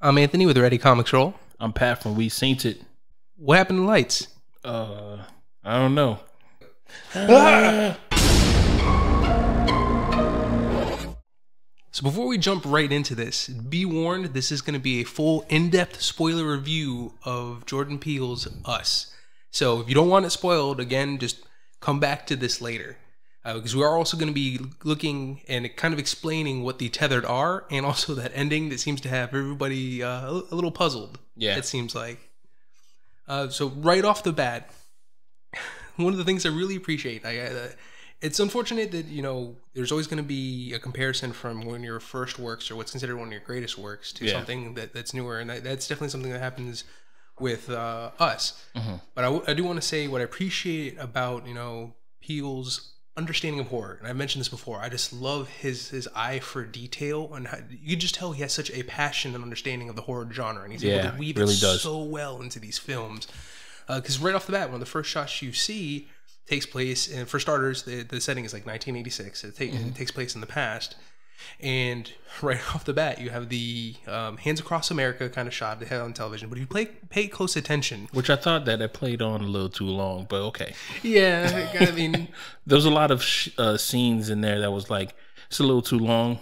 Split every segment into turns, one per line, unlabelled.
I'm Anthony with ReadyComicsRoll.
I'm Pat from We Seent It.
What happened to lights?
I don't know.
So before we jump right into this, be warned, this is going to be a full in-depth spoiler review of Jordan Peele's Us. So if you don't want it spoiled, again, just come back to this later. Because we are also going to be looking and kind of explaining what the Tethered are, and also that ending that seems to have everybody a little puzzled.
Yeah.
It seems like. So right off the bat, one of the things I really appreciate, it's unfortunate that, you know, there's always going to be a comparison from one of your first works or what's considered one of your greatest works to something that's newer. And that's definitely something that happens with Us. Mm-hmm. But I do want to say what I appreciate about, you know, Peele's understanding of horror. And I mentioned this before. I just love his eye for detail, and how, you can just tell he has such a passion and understanding of the horror genre. And he's able to weave it so well into these films. Because right off the bat, one of the first shots you see takes place, and for starters, the setting is like 1986. It takes place in the past, and right off the bat, you have the Hands Across America kind of shot they had on television. But if you pay close attention,
which I thought that it played on a little too long, but okay.
Yeah, I mean,
there was a lot of scenes in there that was like, it's a little too long.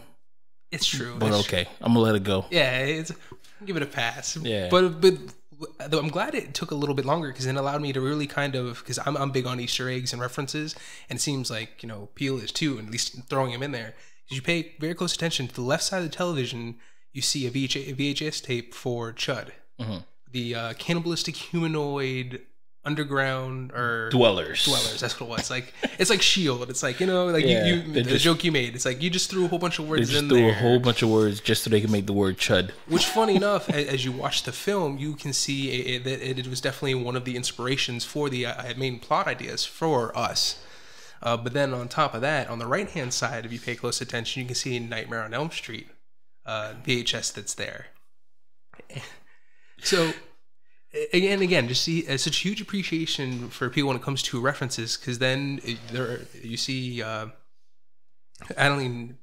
It's true,
but okay, I'm gonna let it go.
Yeah, give it a pass.
Yeah,
but I'm glad it took a little bit longer, because it allowed me to really kind of, because I'm big on Easter eggs and references, and it seems like, you know, Peele is too, and at least throwing him in there. Because you pay very close attention to the left side of the television, you see a VHS tape for C.H.U.D, the cannibalistic humanoid underground or
dwellers.
That's what it was. Like, it's like S.H.U.D. It's like, you know, like the joke you made. It's like you just threw a whole bunch of words in there. They just threw
a whole bunch of words just so they could make the word C.H.U.D.
Which, funny enough, as you watch the film, you can see that it was definitely one of the inspirations for the main plot ideas for Us. But then on top of that, on the right-hand side, if you pay close attention, you can see Nightmare on Elm Street VHS that's there. So, again, just see such huge appreciation for people when it comes to references, because then you see Adeline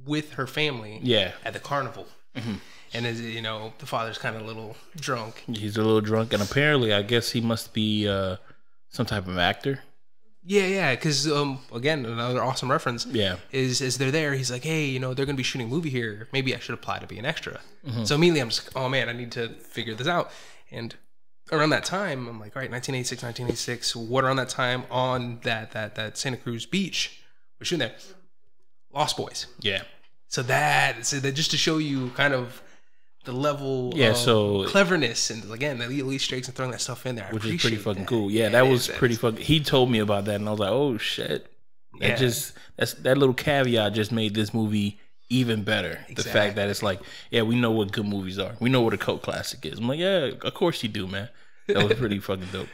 with her family at the carnival. Mm-hmm. And as you know, the father's kind of a little drunk.
He's a little drunk, and apparently, I guess he must be some type of actor.
Yeah, because again, another awesome reference.
Yeah,
is they're there. He's like, hey, you know, they're gonna be shooting a movie here. Maybe I should apply to be an extra. Mm-hmm. So immediately, I'm just like, oh man, I need to figure this out. And around that time, I'm like, all right, 1986. What around that time on that Santa Cruz beach we're shooting there? Lost Boys.
Yeah.
So that just to show you kind of the level of cleverness, and again, the Easter eggs and throwing that stuff in there,
which is pretty fucking cool. Yeah, that was pretty fucking. He told me about that, and I was like, oh shit. That little caveat just made this movie even better. Exactly. The fact that it's like, yeah, we know what good movies are. We know what a cult classic is. I'm like, yeah, of course you do, man. That was pretty fucking dope.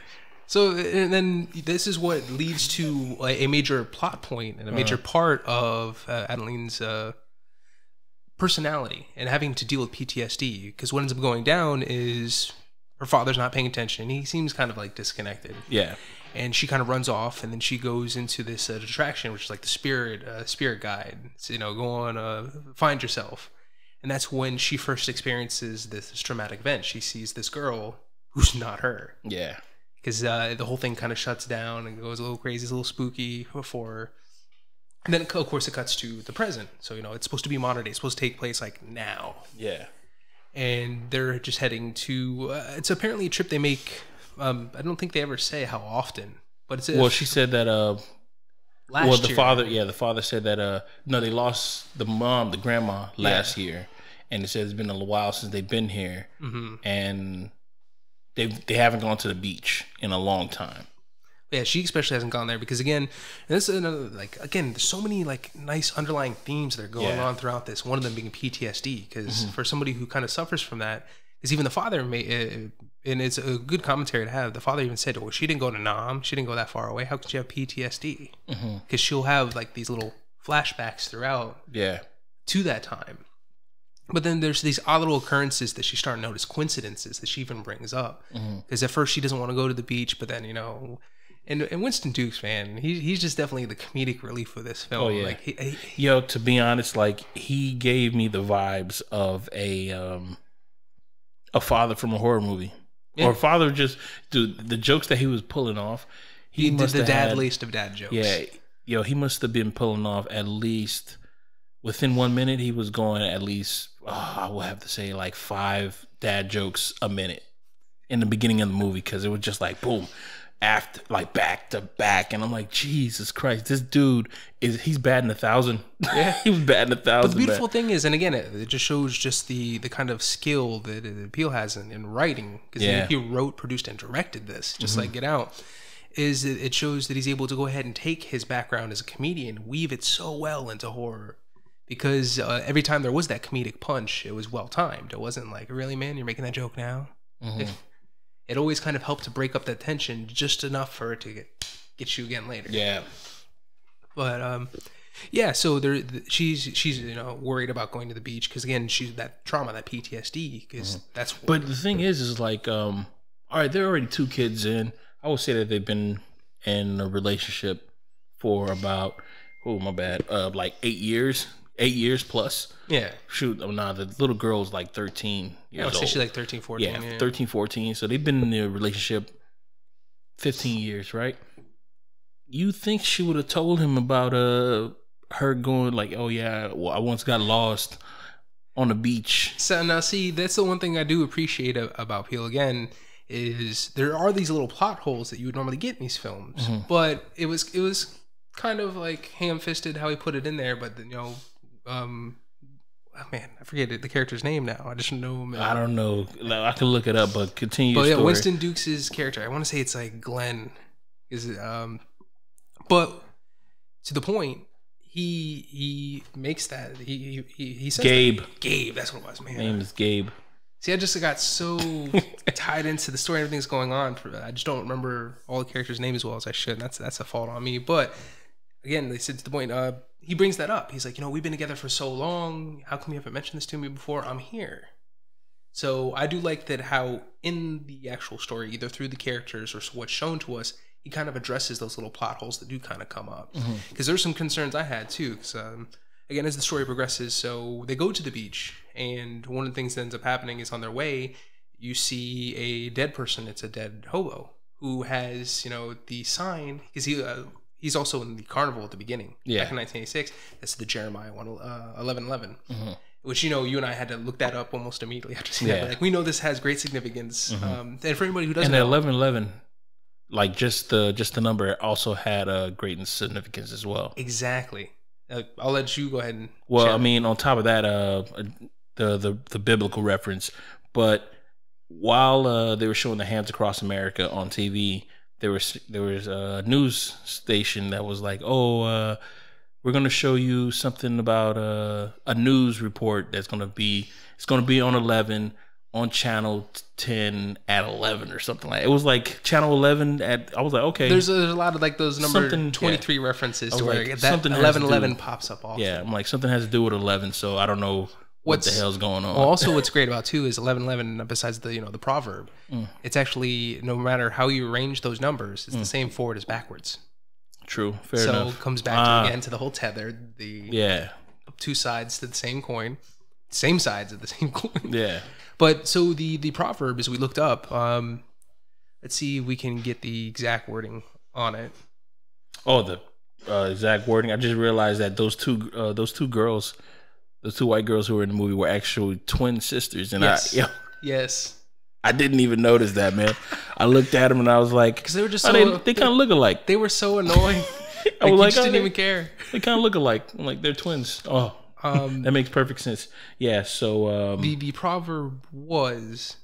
So,
and then this is what leads to a major plot point and a major part of Adeline's personality and having to deal with PTSD. Because what ends up going down is her father's not paying attention. He seems kind of like disconnected.
Yeah.
And she kind of runs off, and then she goes into this attraction, which is like the spirit guide. So, you know, go on, find yourself. And that's when she first experiences this traumatic event. She sees this girl who's not her.
Yeah.
Because the whole thing kind of shuts down and goes a little crazy, it's a little spooky before. And then, of course, it cuts to the present. So, you know, it's supposed to be modern day. It's supposed to take place, like, now.
Yeah.
And they're just heading to... it's apparently a trip they make... I don't think they ever say how often. But it's...
Well, she said that...
last
year. The father said that... no, they lost the grandma last year. And it says it's been a while since they've been here. Mm-hmm. And they haven't gone to the beach in a long time.
Yeah, she especially hasn't gone there because, again, this is another, there's so many nice underlying themes that are going on throughout this. One of them being PTSD, because for somebody who kind of suffers from that, is even the father and it's a good commentary to have. The father even said, "Well, she didn't go to Nam. She didn't go that far away. How could she have PTSD?" Because she'll have these little flashbacks throughout.
Yeah. To
that time. But then there's these odd little occurrences that she's starting to notice, coincidences that she even brings up. Because at first she doesn't want to go to the beach, but then, you know. And Winston Dukes, man, he's just definitely the comedic relief of this film.
Oh, yeah. To be honest, he gave me the vibes of a a father from a horror movie. Yeah. Or a father just, dude, the jokes that he was pulling off.
He did the dad list of dad jokes.
Yeah. Yo, he must have been pulling off at least, within 1 minute, he was going at least, I will have to say, like 5 dad jokes a minute in the beginning of the movie, because it was just like, boom, after, like back to back. And I'm like, Jesus Christ, this dude, he's batting 1,000. Yeah. He was batting 1,000.
But the beautiful thing is, and again, it just shows just the kind of skill that Peele has in writing, because he wrote, produced, and directed this, just like Get Out. Is it shows that he's able to go ahead and take his background as a comedian, weave it so well into horror, because every time there was that comedic punch, it was well timed. It wasn't like, really, man, you're making that joke now. It always kind of helped to break up that tension just enough for it to get you again later. Yeah. But yeah, so she's worried about going to the beach, because again, she's that trauma, that PTSD, because that's.
But the thing is like, all right, there are already 2 kids in. I would say that they've been in a relationship for about, like 8 years. 8 years plus. Yeah. Shoot, nah, the little girl's like 13 years old.
She's like 13, 14.
Yeah, 13, 14. So they've been in a relationship 15 years, right? You think she would have told him about her going like, oh yeah, well, I once got lost on the beach.
So now see, that's the one thing I do appreciate about Peele again, is there are these little plot holes that you would normally get in these films. But it was kind of like ham-fisted how he put it in there, but oh man, I forget the character's name now. I just know him.
I don't know. I can look it up, but continue.
But yeah, Winston Dukes' character, I want to say it's like Glenn. But to the point, he makes that he says
Gabe.
Gabe, that's what it was, man.
His name is Gabe.
See, I just got so tied into the story, everything's going on. I just don't remember all the characters' names as well as I should. That's a fault on me. But again, they said to the point, he brings that up. He's like, we've been together for so long. How come you haven't mentioned this to me before? I'm here. So I do like that how in the actual story, either through the characters or what's shown to us, he kind of addresses those little plot holes that do kind of come up. Because there's some concerns I had too. Because again, as the story progresses, so they go to the beach, and one of the things that ends up happening is on their way, you see a dead person. It's a dead hobo who has, the sign, because he's also in the carnival at the beginning. Yeah. Back in 1986. That's the Jeremiah 11:11. Which, you and I had to look that up almost immediately after seeing that. Like, we know this has great significance. And for anybody who doesn't know.
And 11:11, like just the number also had a great significance as well.
Exactly. I'll let you go ahead and
I mean, on top of that, the biblical reference, but while they were showing the Hands Across America on TV, there was a news station that was like, we're going to show you something about a news report it's going to be on 11 on channel 10 at 11 or something like that. It was like channel 11 at, I was like, okay.
There's a lot of like those number 23 references to where that 11:11 pops up often.
Yeah, I'm like, something has to do with 11, so I don't know what the hell's going on.
Well, also what's great about too is 11:11, besides the the proverb, it's actually, no matter how you arrange those numbers, it's the same forward as backwards.
True, fair enough.
So it comes back again to the whole tethered, the two sides to the same coin, same sides of the same coin. Yeah. But so the proverb, as we looked up, let's see if we can get the exact wording on it.
Oh, the exact wording. I just realized that those two girls, those 2 white girls who were in the movie, were actually twin sisters. And
yes.
I didn't even notice that, man. I looked at them and I was like,
because they were just
they kind of look alike.
They were so annoying. I was like, just didn't even care.
They kind of look alike. I'm like, they're twins. Oh. That makes perfect sense. Yeah, so
the proverb was,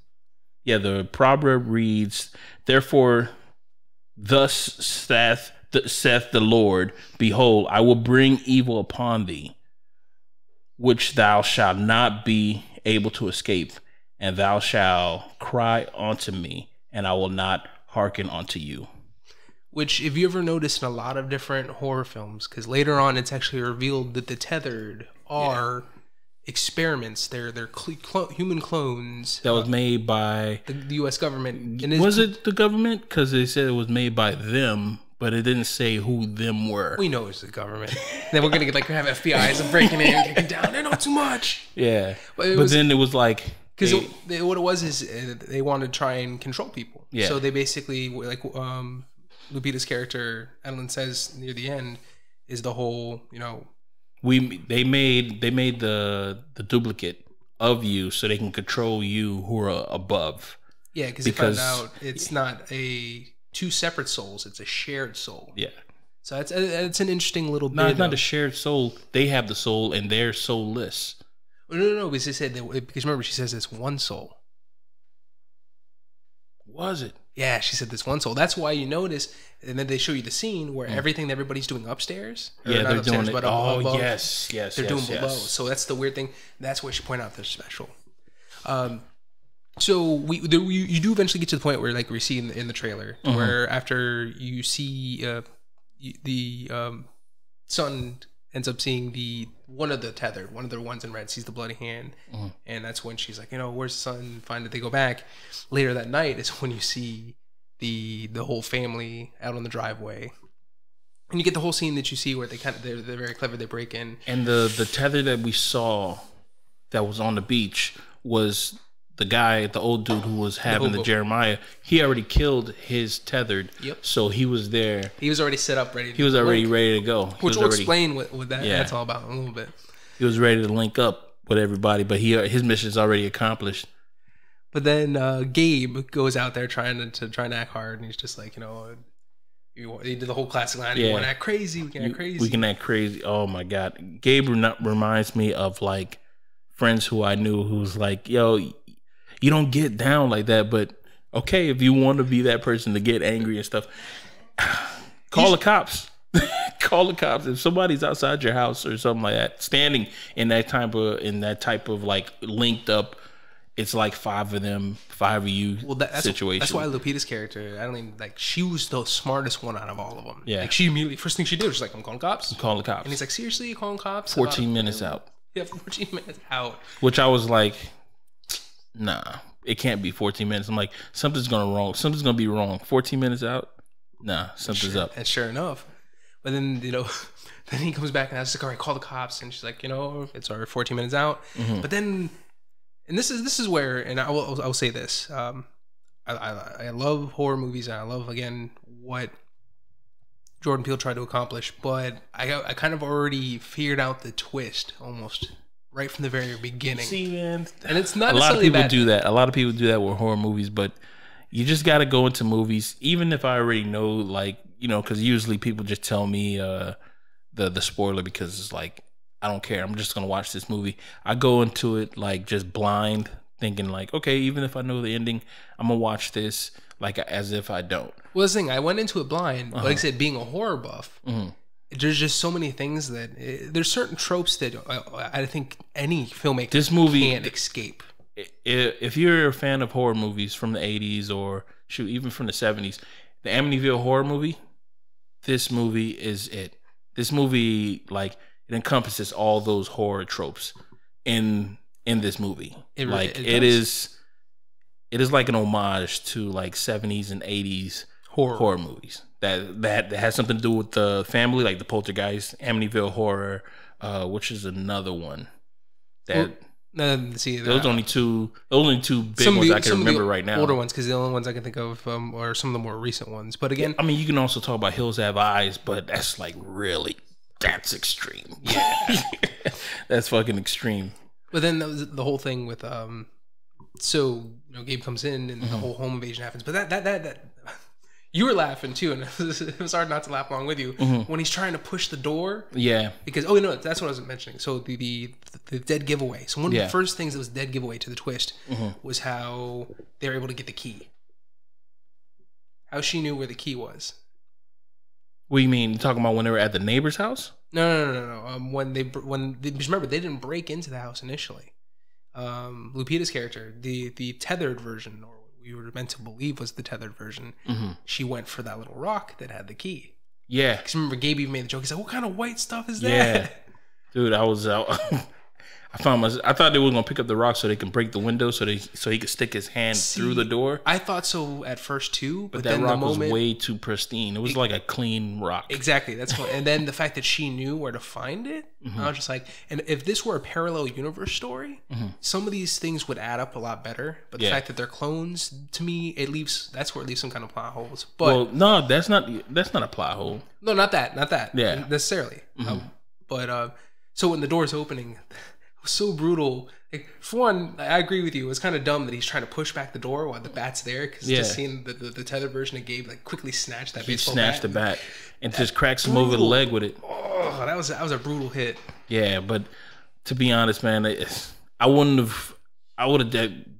the proverb reads, therefore thus saith the Lord, behold, I will bring evil upon thee, which thou shalt not be able to escape, and thou shalt cry unto me, and I will not hearken unto you.
Which, if you ever notice in a lot of different horror films, because later on it's actually revealed that the Tethered are experiments. They're human clones.
That was made by
the U.S. government.
And was it the government? Because they said it was made by them, but it didn't say who them were.
We know it's the government. Then we're going to have FBI's breaking in and kicking down. They're not too much.
Yeah. But then it was like,
Because what it was is they wanted to try and control people.
Yeah.
So they basically, like Lupita's character, Edelyn says near the end, is the whole, you know...
They made the duplicate of you so they can control you who are above.
Yeah, because they found out it's not two separate souls, it's a shared soul.
Yeah.
So it's an interesting little bit.
No, it's not a shared soul. They have the soul and they're soulless.
No, because they said because remember she says it's one soul.
Was it?
Yeah, she said this one soul. That's why you notice, and then they show you the scene where everything that everybody's doing upstairs.
Yeah, they're doing it.
But
above.
Yes. They're doing below. So that's the weird thing. That's where she pointed out they're special. So you do eventually get to the point where, like we see in the trailer, where after you see the son ends up seeing one of the tethered, one of the ones in red sees the bloody hand, and that's when she's like, you know, where's the son? Find it. They go back. Later that night is when you see the whole family out on the driveway, and you get the whole scene that you see where they're very clever. They break in, and
the tether that we saw that was on the beach was the guy, the old dude who was having the Jeremiah. He already killed his tethered. Yep. So he was there.
He was already set up, ready.
He was already ready to go.
Which will explain what that's all about in a little bit.
He was ready to link up with everybody, but his mission is already accomplished.
But then Gabe goes out there trying to act hard, and he's just like, you know, he did the whole classic line. You want to act crazy? We can act crazy.
We can act crazy. Oh my God, Gabe reminds me of like friends who I knew who's like, yo, you don't get down like that, but okay, if you want to be that person to get angry and stuff, call the cops. Call the cops. If somebody's outside your house or something like that, standing in that type of like linked up, it's like five of you situation.
That's why Lupita's character, she was the smartest one out of all of them.
Yeah.
Like she immediately, first thing she did was like, I'm calling cops.
I'm calling the cops.
And he's like, seriously, you calling cops?
14 minutes out.
Yeah, 14 minutes out.
Which I was like, nah, it can't be 14 minutes. I'm like, something's gonna be wrong. 14 minutes out? Nah, something's up.
And sure enough. But then, you know, then he comes back and I was like, all right, call the cops. And she's like, you know, it's already 14 minutes out. But then, and this is where, and I will say this. I love horror movies, and I love, again, what Jordan Peele tried to accomplish, but I kind of already figured out the twist almost right from the very beginning.
See, man,
and it's not
a lot of people
bad.
do that. A lot of people do that with horror movies, but you just got to go into movies, even if I already know, like, you know, because usually people just tell me the spoiler because it's like, I don't care. I'm just gonna watch this movie. I go into it like just blind, thinking like, okay, even if I know the ending, I'm gonna watch this like as if I don't.
Well, this thing, I went into it blind. Like I said, being a horror buff, there's just so many things that there's certain tropes that I think any filmmaker can't escape.
If you're a fan of horror movies from the 80s or shoot, even from the 70s, the Amityville horror movie, this movie is it. This movie, like, it encompasses all those horror tropes in this movie. It is like an homage to like 70s and 80s horror movies that has something to do with the family, like the Poltergeist, Amityville Horror, which is another one that. Those only two big ones I can remember right now.
Older ones, because the only ones I can think of are some of the more recent ones. But again,
I mean, you can also talk about Hills Have Eyes, but that's like really. That's extreme.
Yeah.
That's fucking extreme.
But then that was the whole thing with so, you know, Gabe comes in and the whole home invasion happens. But that you were laughing too, and it was hard not to laugh along with you when he's trying to push the door.
Yeah.
Because that's what I was mentioning. So the dead giveaway. So one of the first things that was dead giveaway to the twist was how they were able to get the key. How she knew where the key was.
What do you mean? You're talking about when they were at the neighbor's house?
No. Remember, they didn't break into the house initially. Lupita's character, the tethered version, or what we were meant to believe was the tethered version, she went for that little rock that had the key.
Yeah.
Because remember, Gabe even made the joke. He's like, "What kind of white stuff is that?"
Yeah. Dude, I I thought they were gonna pick up the rock so they can break the window so he could stick his hand through the door.
I thought so at first too, but
that
then
rock was way too pristine. It was like a clean rock.
Exactly. That's what, and then the fact that she knew where to find it, I was just like, and if this were a parallel universe story, some of these things would add up a lot better. But the fact that they're clones, to me, that's where it leaves some kind of plot holes. But
well, no, that's not a plot hole.
No, not that.
Yeah,
necessarily. So when the door's opening, so brutal. Like, for one, I agree with you. It was kind of dumb that he's trying to push back the door while the bat's there, because just seeing the tethered version of Gabe like quickly snatch that baseball bat. He snatched
the bat and just cracks him over the leg with it.
Oh, that was a brutal hit.
Yeah, but to be honest, man, I would have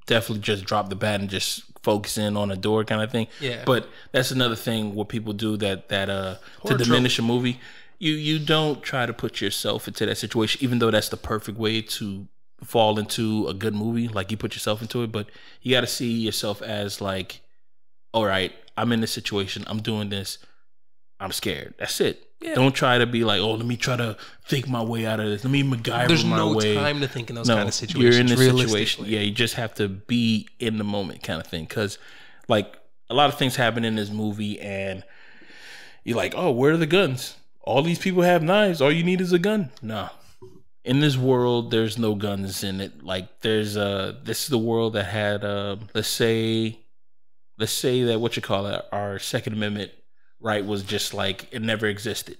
definitely just dropped the bat and just focus in on a door kind of thing.
Yeah.
But that's another thing what people do that to diminish a movie. You don't try to put yourself into that situation, even though that's the perfect way to fall into a good movie. Like, you put yourself into it, but you got to see yourself as like, all right, I'm in this situation. I'm doing this. I'm scared. That's it. Yeah. Don't try to be like, oh, let me try to think my way out of this. Let me MacGyver my way.
There's no time to think in those kind of situations.
You're in this situation. Yeah, you just have to be in the moment kind of thing. Because, like, a lot of things happen in this movie, and you're like, oh, where are the guns? All these people have knives. All you need is a gun. Nah. In this world, there's no guns in it. Like, this is the world that had, let's say that our Second Amendment right was just like, it never existed.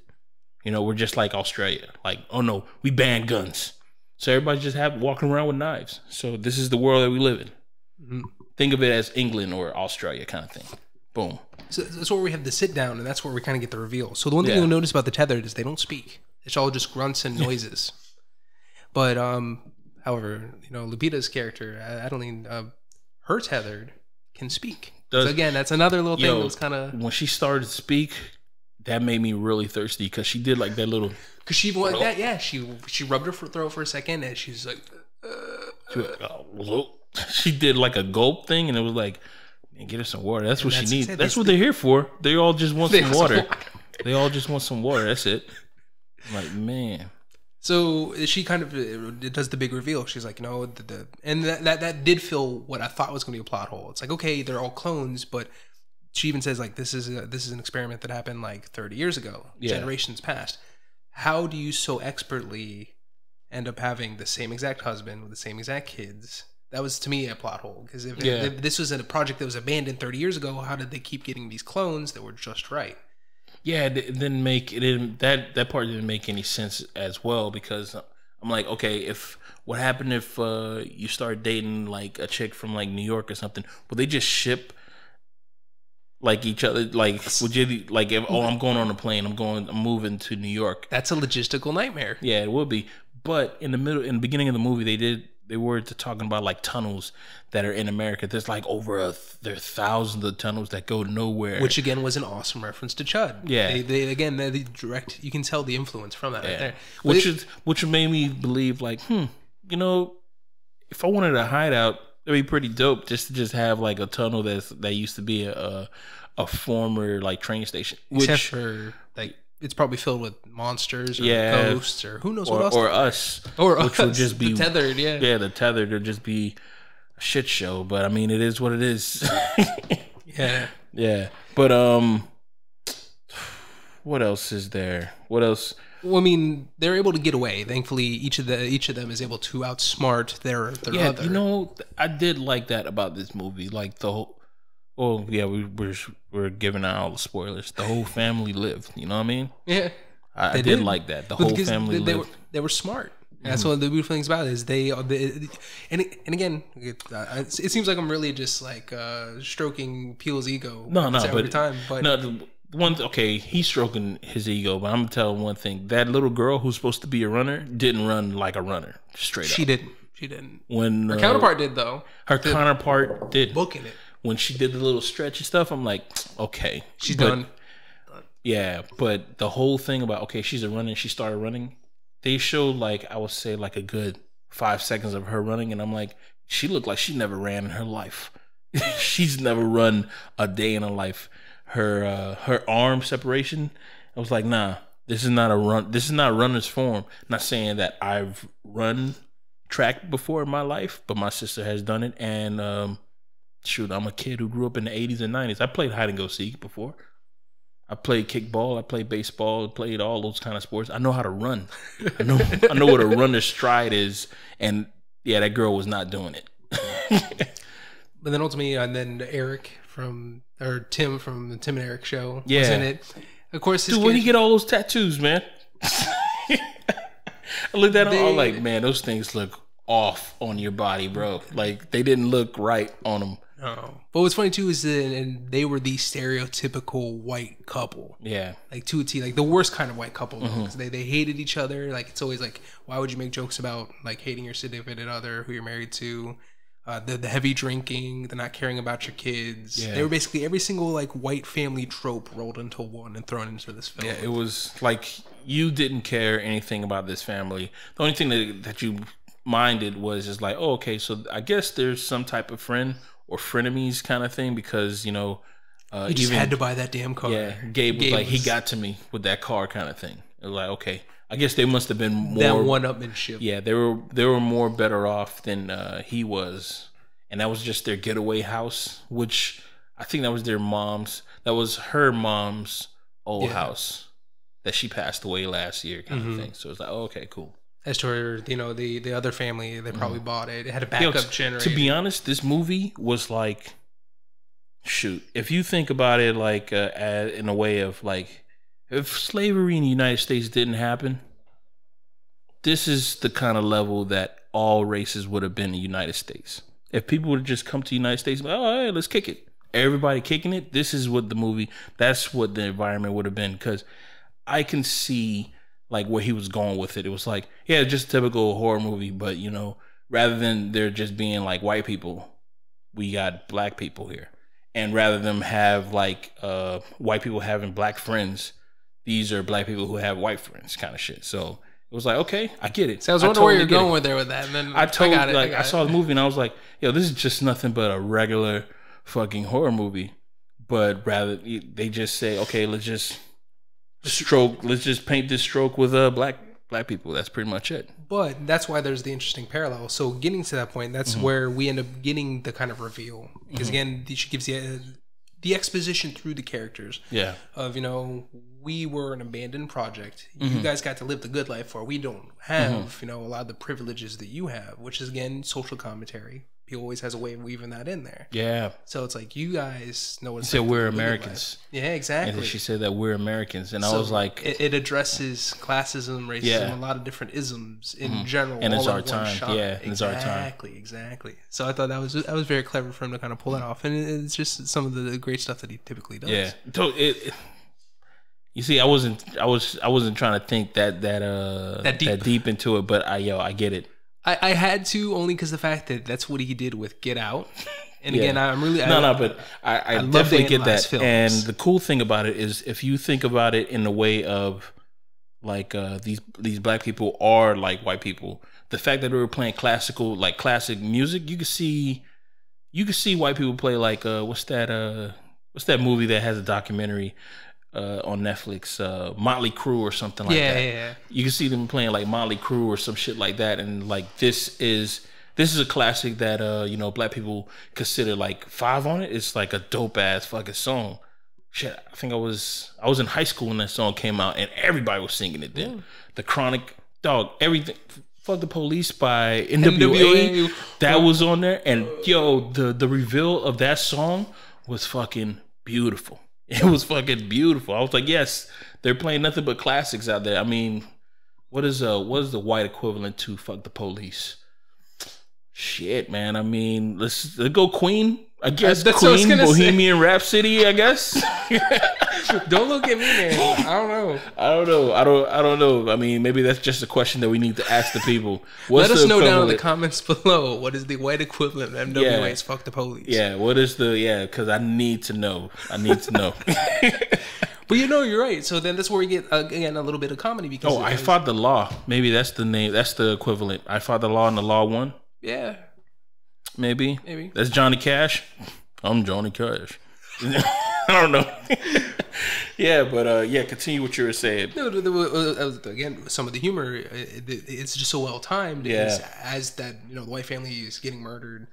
You know, we're just like Australia. Like, oh no, we banned guns. So everybody's just walking around with knives. So this is the world that we live in. Mm-hmm. Think of it as England or Australia kind of thing. Boom.
So that's where we have the sit down, and that's where we kind of get the reveal. So the one thing you'll notice about the Tethered is they don't speak. It's all just grunts and noises. But however, you know, Lupita's character, Adeline, her Tethered can speak. So again, that's another little thing that was kind of...
When she started to speak, that made me really thirsty, because she did like that little...
Because she went that, yeah. She rubbed her throat for a second, and she's like...
She did like a gulp thing, and it was like, man, get her some water. That's what she needs. That's what they're here for. They all just want some water. They all just want some water. That's it. I'm like, man...
So she kind of does the big reveal. She's like, you know, and that did fill what I thought was going to be a plot hole. It's like, okay, they're all clones, but she even says like, this is an experiment that happened like 30 years ago, generations past. How do you so expertly end up having the same exact husband with the same exact kids? That was, to me, a plot hole, because if this was a project that was abandoned 30 years ago, how did they keep getting these clones that were just right?
Yeah, it didn't make that part didn't make any sense as well, because I'm like, okay, what happened if you start dating like a chick from like New York or something? Will they just ship like each other? Like, would you like if I'm going on a plane, I'm moving to New York?
That's a logistical nightmare.
Yeah, it would be. But in the beginning of the movie, they were talking about like tunnels that are in America. There's like there are thousands of tunnels that go nowhere.
Which again was an awesome reference to C.H.U.D.
Yeah.
They direct, you can tell the influence from that right there.
Which made me believe like, you know, if I wanted a hideout, it'd be pretty dope just to have like a tunnel that used to be a former like train station.
Except for like, it's probably filled with monsters or ghosts or who knows what else.
Or us. Which would just be
the Tethered,
Yeah, the Tethered would just be a shit show. But I mean, it is what it is.
Yeah.
Yeah. But what else is there? What else?
Well, I mean, they're able to get away. Thankfully, each of them is able to outsmart their other.
You know, I did like that about this movie. Like the whole... Oh yeah, we're giving out all the spoilers. The whole family lived. You know what I mean?
Yeah,
I did like that. The whole family lived.
They were smart. And that's one of the beautiful things about it is and again, it seems like I'm really just like stroking Peele's ego. Every time, but he's stroking his ego. But I'm gonna tell one thing: that little girl who's supposed to be a runner didn't run like a runner. Straight up, she didn't.
When
her counterpart did though.
Her counterpart did.
Booking it.
When she did the little stretch and stuff, I'm like, okay.
She's done.
Yeah, but the whole thing about, she's a runner, she started running, they showed like, I would say like a good 5 seconds of her running, and I'm like, she looked like she never ran in her life. She's never run a day in her life. Her arm separation, I was like, nah, this is not a run. This is not runner's form. I'm not saying that I've run track before in my life, but my sister has done it. And shoot, I'm a kid who grew up in the 80s and 90s. I played hide and go seek before. I played kickball. I played baseball. I played all those kind of sports. I know how to run. I know what a runner's stride is. And yeah, that girl was not doing it.
But then ultimately, and then Tim from the Tim and Eric show was in it. Of course,
dude, where'd he get all those tattoos, man? I looked at them, I was like, man, those things look off on your body, bro. Like, they didn't look right on them.
No. But what's funny too is and they were the stereotypical white couple.
Yeah. Like
to a T, like the worst kind of white couple. Mm-hmm. They hated each other. Like, it's always like, why would you make jokes about like hating your significant other who you're married to? The heavy drinking, the not caring about your kids. Yeah. They were basically every single like white family trope rolled into one and thrown into this film.
Yeah, it was like you didn't care anything about this family. The only thing that you minded was just like, oh, okay, so I guess there's some type of friend or frenemies kind of thing, because you know
he just had to buy that damn car.
Yeah, Gabe was like, he got to me with that car kind of thing. It was like, okay, I guess they must have been more
that one-upmanship.
Yeah, they were more better off than he was, and that was just their getaway house, which I think that was their mom's. That was her mom's old house that she passed away last year, kind of thing. So it's like, oh, okay, cool.
As to her, you know, the other family, they probably bought it. It had a backup generator.
To be honest, this movie was like, shoot, if you think about it, like in a way of like, if slavery in the United States didn't happen, this is the kind of level that all races would have been in the United States. If people would have just come to the United States, like, oh, hey, let's kick it. Everybody kicking it. This is what the movie, that's what the environment would have been. Because I can see like where he was going with it. It was like, yeah, just a typical horror movie, but you know, rather than there just being like white people, we got black people here. And rather than have like white people having black friends, these are black people who have white friends, kind of shit. So it was like, okay, I get it.
So I was wondering where you're going with there with that. And then
I saw the movie and I was like, yo, this is just nothing but a regular fucking horror movie. But rather they just say, okay, let's just paint this stroke with black people. That's pretty much it.
But that's why there's the interesting parallel. So getting to that point, that's where we end up getting the kind of reveal. Because again, she gives you the exposition through the characters. Yeah. Of, you know, we were an abandoned project. You guys got to live the good life, or we don't have, you know, a lot of the privileges that you have, which is, again, social commentary. He always has a way of weaving that in there. Yeah. So it's like, you guys know what it's like.
Said we're Americans.
Yeah, exactly.
And then she said that we're Americans. And I was like...
It addresses classism, racism, a lot of different isms in general.
And it's our time. Yeah, it's our time.
Exactly. So I thought that was very clever for him to kind of pull that off. And it's just some of the great stuff that he typically does.
Yeah. So you see, I wasn't trying to think that deep into it, but I get it.
I had to, only because the fact that that's what he did with Get Out. And again, I'm really...
but I definitely get that. Films. And the cool thing about it is, if you think about it in the way of like these black people are like white people, the fact that they were playing classic music, you could see white people play like what's that movie that has a documentary on Netflix, Motley Crue or something like that. Yeah. You can see them playing like Motley Crue or some shit like that, and like this is a classic that you know, black people consider like 5 on it. It's like a dope ass fucking song. Shit, I think I was in high school when that song came out, and everybody was singing it then. The Chronic, dog, everything. Fuck the Police by NWA. That was on there, and yo, the reveal of that song was fucking beautiful. It was fucking beautiful. I was like, yes, they're playing nothing but classics out there. I mean, what is the white equivalent to Fuck the Police? Shit, man. I mean, let's go Queen. I guess that's Queen, Bohemian Rhapsody, I guess.
Don't look at me, man. I
don't know. I mean, maybe that's just a question that we need to ask the people.
Let us know down in the comments below. What is the white equivalent of NWA's Fuck the Police?
Yeah, what is because I need to know.
But you know, you're right. So then that's where we get, again, a little bit of comedy. Because
I Fought the Law. Maybe that's the name. That's the equivalent. I Fought the Law and the Law won.
Yeah.
Maybe. That's Johnny Cash. I'm Johnny Cash. I don't know. Yeah, but yeah, continue what you were saying.
No, again, some of the humor, it's just so well timed.
Yeah.
As that, you know, the white family is getting murdered.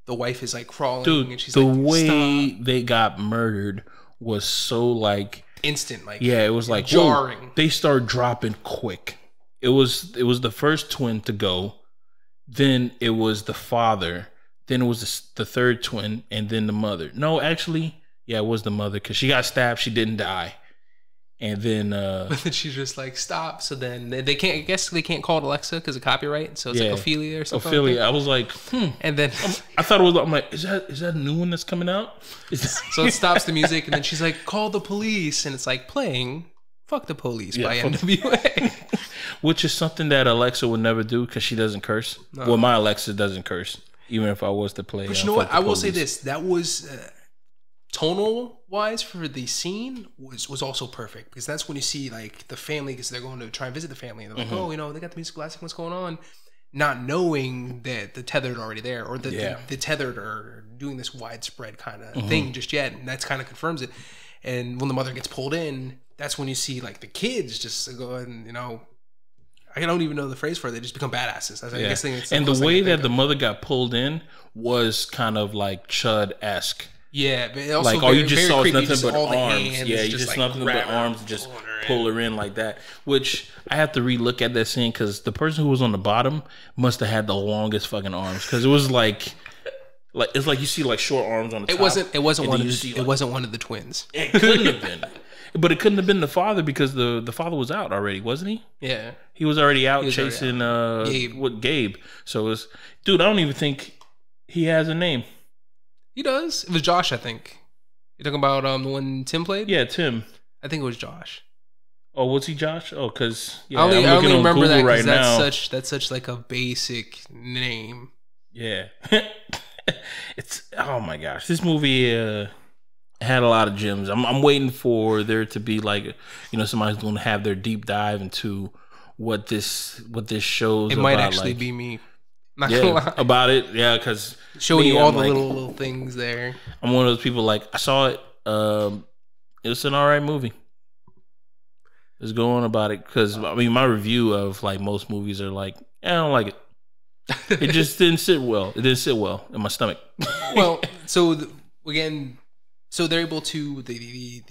The wife is like crawling,
Dude,
and she's
the
like,
way
stop.
they got murdered was so like
Instant, like
yeah, it was like
jarring.
Whoa, they started dropping quick. It was the first twin to go, then it was the father, then it was the third twin, and then the mother. No, actually, yeah, it was the mother because she got stabbed. She didn't die. And then
but then she's just like, stop. So then they can't, I guess they can't call it Alexa because of copyright. So it's like Ophelia or something.
Ophelia.
Like
I was like,
And then
I thought it was, I'm like, is that a new one that's coming out?
So it stops the music, and then she's like, call the police. And it's like playing Fuck the Police by NWA.
Which is something that Alexa would never do because she doesn't curse. No. Well, my Alexa doesn't curse, even if I was to play.
But you know what? I will say this. That was... tonal wise for the scene was also perfect, because that's when you see like the family, because they're going to try and visit the family, and they're like, oh, you know, they got the music blasting, what's going on, not knowing that the Tethered are already there, or that the Tethered are doing this widespread kind of thing just yet, and that's kind of confirms it. And when the mother gets pulled in, that's when you see like the kids just go and, you know, I don't even know the phrase for it, they just become badasses. That's, I guess, it's
and the way that the mother got pulled in was kind of like C.H.U.D-esque.
Yeah, but also
like all you just saw is nothing but
all
arms. Yeah, you just like nothing but arms and just pull her in like that. Which I have to relook at that scene because the person who was on the bottom must have had the longest fucking arms, because it was like it's like you see like short arms on the top.
It wasn't one of the twins.
It couldn't have been. But it couldn't have been the father because the father was out already, wasn't he?
Yeah,
he was already out chasing Gabe. So it's, dude, I don't even think he has a name.
He does. It was Josh, I think. You're talking about the one Tim played?
Yeah, Tim.
I think it was Josh.
Oh, was he Josh? Oh, because
I only remember Google that because that's such like a basic name.
Yeah. It's, oh my gosh, this movie had a lot of gems. I'm waiting for there to be like, you know, somebody's going to have their deep dive into what this shows.
It might actually be me. Not
gonna lie. About it, yeah, because
showing you all the like, little things there.
I'm one of those people, like, I saw it. It's an alright movie. Let's go on about it, because I mean, my review of like most movies are like, I don't like it. It just didn't sit well. It didn't sit well in my stomach.
Well, so again, so they're able to the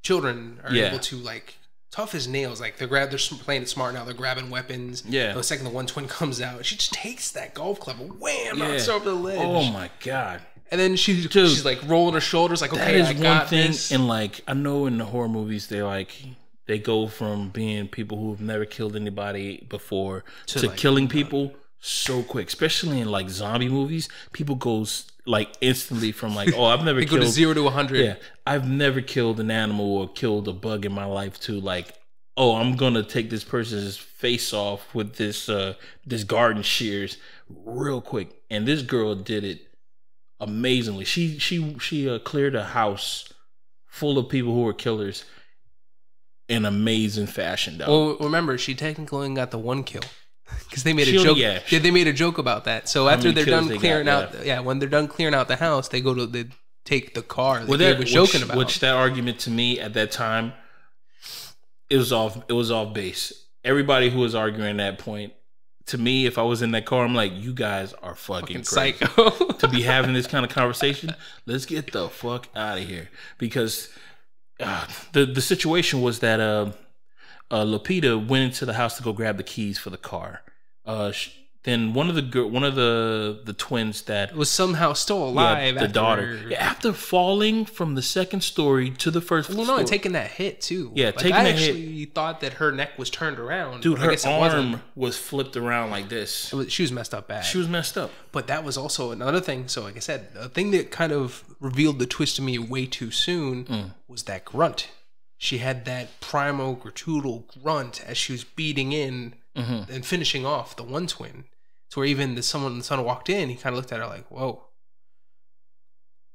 children are able to like. Tough as nails, like they're playing it smart now. They're grabbing weapons. Yeah. The second the one twin comes out, she just takes that golf club, wham, knocks her over the ledge.
Oh my god!
And then she's like rolling her shoulders, like, okay, I got this.
And like, I know in the horror movies they go from being people who have never killed anybody before to like, killing people so quick, especially in like zombie movies. People goes like instantly from like, oh, I've never
killed, go to 0 to 100.
Yeah, I've never killed an animal or killed a bug in my life to like, oh, I'm gonna take this person's face off with this garden shears real quick. And this girl did it amazingly. She cleared a house full of people who were killers in amazing fashion, though.
Well, remember, she technically only got the one kill. Because they made a joke. Yeah, they made a joke about that. So after they're done clearing out, when they're done clearing out the house, they take the car that they were joking about.
Which that argument to me at that time, it was off base. Everybody who was arguing that point, to me, if I was in that car, I'm like, you guys are fucking crazy.
Psycho.
To be having this kind of conversation, let's get the fuck out of here. Because the situation was that Lupita went into the house to go grab the keys for the car. Then one of the twins that
was somehow still alive,
the daughter, after falling from the second story to the first floor.
Well, no, and taking that hit too.
Yeah,
like,
taking
I
that hit.
I actually thought that her neck was turned around.
Dude, her arm was flipped around like this.
She was messed up bad.
She was messed up.
But that was also another thing. So, like I said, a thing that kind of revealed the twist to me way too soon was that grunt. She had that primal gratuitous grunt as she was beating in and finishing off the one twin. To where even the son walked in, he kind of looked at her like, whoa.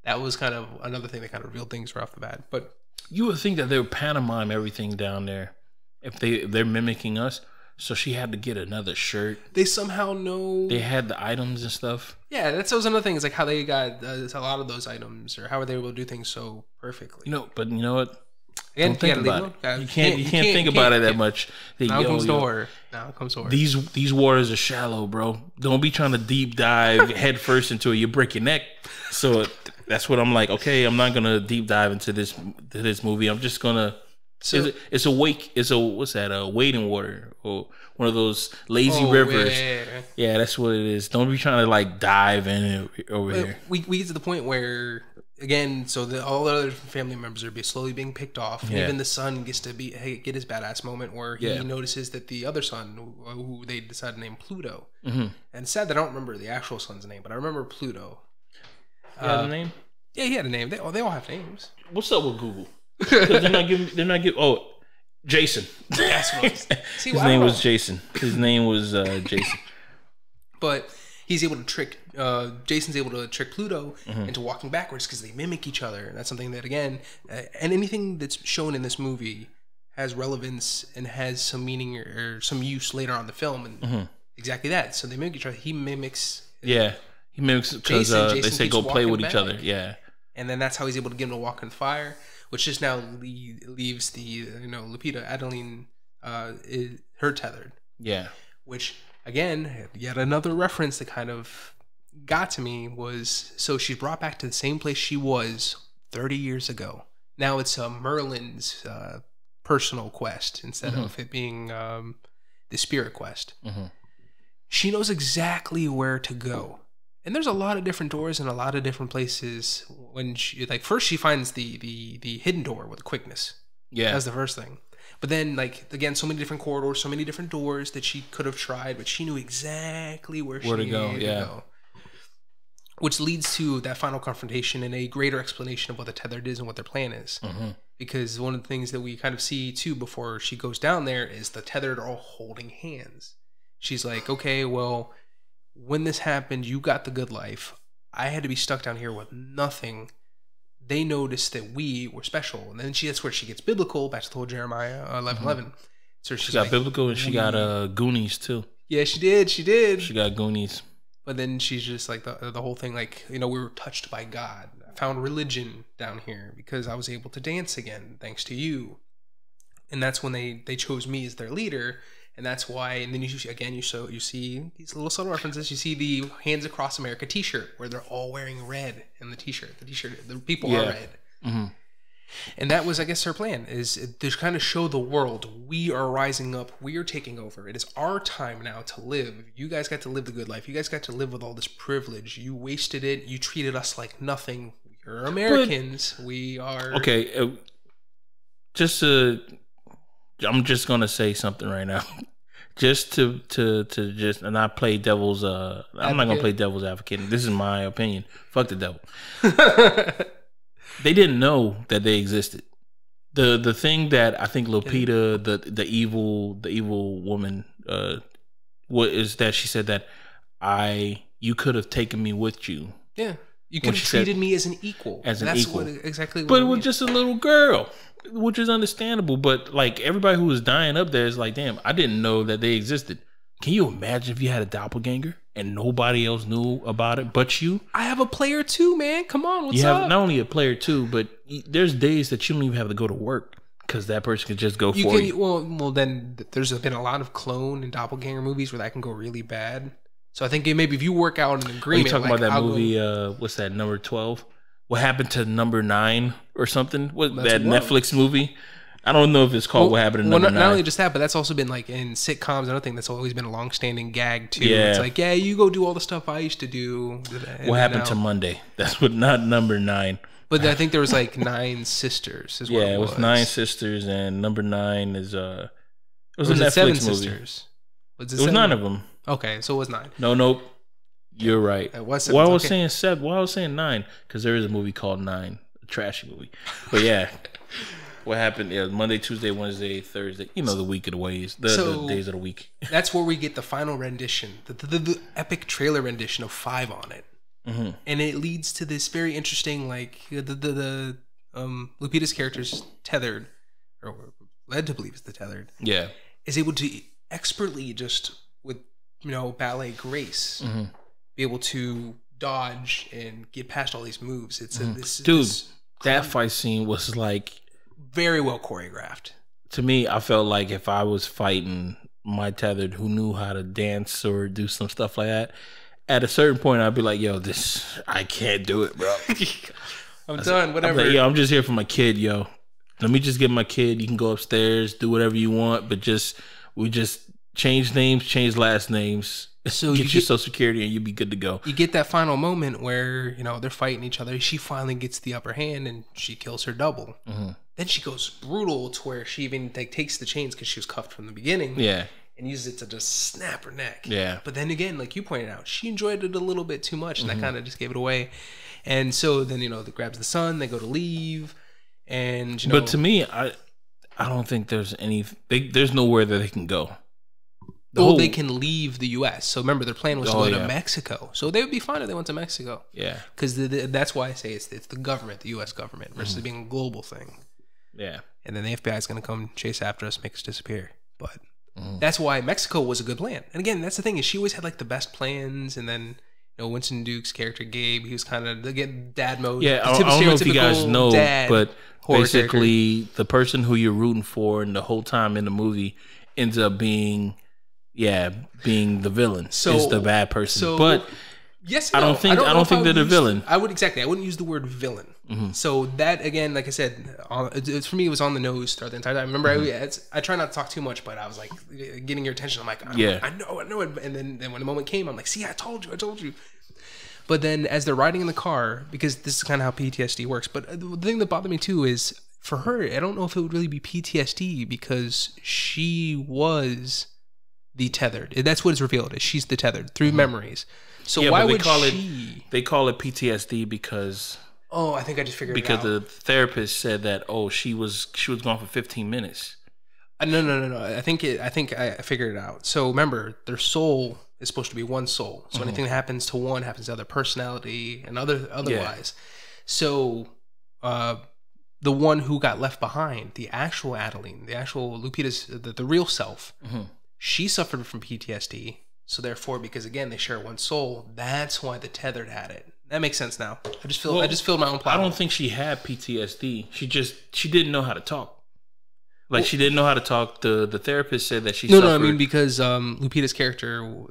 That was kind of another thing that kind of revealed things right off the bat. But
you would think that they would pantomime everything down there if they're mimicking us. So she had to get another shirt.
They somehow know.
They had the items and stuff.
Yeah, that was another thing. Is like how they got a lot of those items, or how were they able to do things so perfectly.
But you know what?
Again,
don't think about it. You can't think about it that much.
Now comes the horror. Now comes horror.
These waters are shallow, bro. Don't be trying to deep dive head first into it. You break your neck. So that's what I'm like. Okay, I'm not gonna deep dive into this movie. I'm just gonna. So, it's a wading water or one of those lazy rivers. Yeah, that's what it is. Don't be trying to like dive in over here.
We get to the point where again, so all the other family members are slowly being picked off. Yeah. Even the son gets to get his badass moment where he notices that the other son, who they decided to name Pluto, and it's sad that I don't remember the actual son's name, but I remember Pluto.
He had a name.
Yeah, he had a name. They all have names.
What's up with Google? They're not giving. Oh, Jason.
That's what
His name was Jason. His name was Jason.
But he's able to trick. Jason's able to trick Pluto into walking backwards because they mimic each other. And that's something that again, and anything that's shown in this movie has relevance and has some meaning or some use later on in the film. And exactly that. So they mimic each other. He mimics.
Yeah, he mimics because they say go play with each other. Yeah,
and then that's how he's able to get him to walk in fire. Which just now leaves the Lupita Adeline her tethered.
Yeah.
Which again, yet another reference that kind of got to me was so she's brought back to the same place she was 30 years ago. Now it's Merlin's personal quest instead of it being the spirit quest. She knows exactly where to go. And there's a lot of different doors in a lot of different places. When she first she finds the hidden door with quickness. Yeah, that's the first thing. But then again, so many different corridors, so many different doors that she could have tried, but she knew exactly where she needed to go. Which leads to that final confrontation and a greater explanation of what the tethered is and what their plan is. Because one of the things that we kind of see too before she goes down there is the tethered are all holding hands. She's like, okay, well, when this happened, you got the good life. I had to be stuck down here with nothing. They noticed that we were special. And then that's where she gets biblical, back to the whole Jeremiah 11:11. So she
got biblical and she got Goonies too.
Yeah, she did.
She got Goonies.
But then she's just like the whole thing, we were touched by God. I found religion down here because I was able to dance again, thanks to you. And that's when they chose me as their leader. And that's why, and then you see these little subtle references. You see the Hands Across America t-shirt where they're all wearing red in the t-shirt. The people are red. And that was, I guess, her plan, is to kind of show the world, we are rising up, we are taking over. It is our time now to live. You guys got to live the good life. You guys got to live with all this privilege. You wasted it. You treated us like nothing. We're Americans. We are... Okay,
I'm just gonna say something right now, just to and I play devil's. I'm not gonna play devil's advocate. This is my opinion. Fuck the devil. They didn't know that they existed. The thing that I think Lupita, the evil woman, what is that she said that you could have taken me with you.
Yeah, you could have treated me as an equal.
But it was just a little girl. Which is understandable, but everybody who was dying up there is like, damn, I didn't know that they existed. Can you imagine if you had a doppelganger and nobody else knew about it but you?
I have a player too, man. Come on, what's up?
You have not only a player too, but there's days that you don't even have to go to work because that person could just go for you.
Well, then there's been a lot of clone and doppelganger movies where that can go really bad. So I think maybe if you work out an agreement,
talking about that movie? What's that? Number 12. What happened to Number 9 or something? That Netflix movie? I don't know if it's called What Happened to Number 9.
Not only just that, but that's also been in sitcoms. Another thing that's always been a long-standing gag too. Yeah. It's you go do all the stuff I used to do.
What Happened to Monday? That's not Number 9.
But I think there was 9 sisters. Is what it was
9 sisters, and Number 9 is it was a Netflix
7
movie.
Sisters?
It was 9 of them.
Okay, so it was 9.
Nope. You're right.
It was
7. Why I was saying 7? Why I was saying 9? Because there is a movie called 9, a trashy movie. But yeah, what happened? Yeah, Monday, Tuesday, Wednesday, Thursday. The week of the ways, the days of the week.
That's where we get the final rendition, the epic trailer rendition of 5 on it, and it leads to this very interesting, Lupita's character's tethered, or led to believe is the tethered.
Yeah,
is able to expertly, just with ballet grace, be able to dodge and get past all these moves. It's
that fight scene was like
very well choreographed.
To me, I felt like if I was fighting my Tethered who knew how to dance or do some stuff like that, at a certain point I'd be like, yo, I can't do it, bro.
I'm done, whatever.
I'm like, yo, I'm just here for my kid, yo. Let me just get my kid. You can go upstairs, do whatever you want, but we just change names, change last names. So get your social security and you'll be good to go.
You get that final moment where, they're fighting each other. She finally gets the upper hand and she kills her double. Then she goes brutal to where she even takes the chains because she was cuffed from the beginning.
Yeah.
And uses it to just snap her neck.
Yeah.
But then again, like you pointed out, she enjoyed it a little bit too much and that kind of just gave it away. And so then, they grabs the son, they go to leave. And,
But to me, I don't think there's there's nowhere that they can go.
They can leave the U.S. So remember, their plan was to go to Mexico. So they would be fine if they went to Mexico.
Yeah.
Because that's why I say it's the government, the U.S. government, versus being a global thing.
Yeah.
And then the FBI is going to come chase after us, make us disappear. But that's why Mexico was a good plan. And again, that's the thing, is she always had like the best plans. And then, Winston Duke's character, Gabe, he was kind of dad mode.
Yeah, I don't know if you guys know, but basically the person who you're rooting for and the whole time in the movie ends up being the villain. Is the bad person. But
yes,
I don't think they're the villain.
I wouldn't use the word villain. So that, again, like I said, for me, it was on the nose throughout the entire time. Remember, I try not to talk too much, but I was like getting your attention. I'm like, I know it. And then when the moment came, I'm like, see, I told you. But then as they're riding in the car, because this is kind of how PTSD works. But the thing that bothered me too is for her, I don't know if it would really be PTSD because she was the Tethered. That's what it's revealed is. She's the Tethered through memories. So why would
they call it PTSD because
I think I just figured it out.
Because the therapist said that she was gone for 15 minutes.
No. I think I figured it out. So remember, their soul is supposed to be one soul. So anything that happens to one happens to other personality and otherwise. Yeah. So the one who got left behind, the actual Adeline, the actual Lupita's the real self, she suffered from PTSD. So therefore, because again they share one soul, that's why the Tethered had it. That makes sense now. I just filled my own plot.
I don't think she had PTSD. She didn't know how to talk. Like she didn't know how to talk. The therapist said that she suffered.
No. I mean because Lupita's character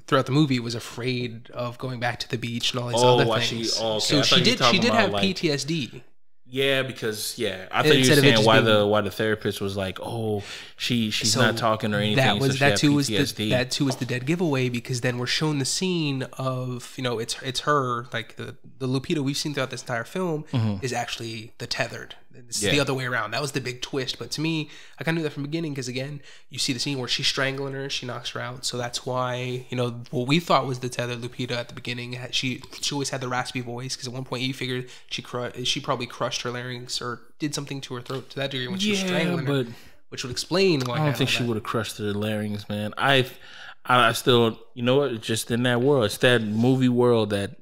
throughout the movie was afraid of going back to the beach and all these other things. So she did have PTSD.
Yeah, because I thought you were saying why the therapist was like, she's not talking or anything. That too was
the dead giveaway, because then we're shown the scene of it's her, like the Lupita we've seen throughout this entire film is actually the Tethered. It's the other way around. That was the big twist. But to me, I kind of knew that from the beginning because, again, you see the scene where she's strangling her, she knocks her out. So that's why, what we thought was the Tethered Lupita at the beginning, she always had the raspy voice, because at one point you figured she probably crushed her larynx or did something to her throat to that degree when she was strangling her, which would explain why.
I don't think she would have crushed her larynx, man. I still, just in that world, it's that movie world that.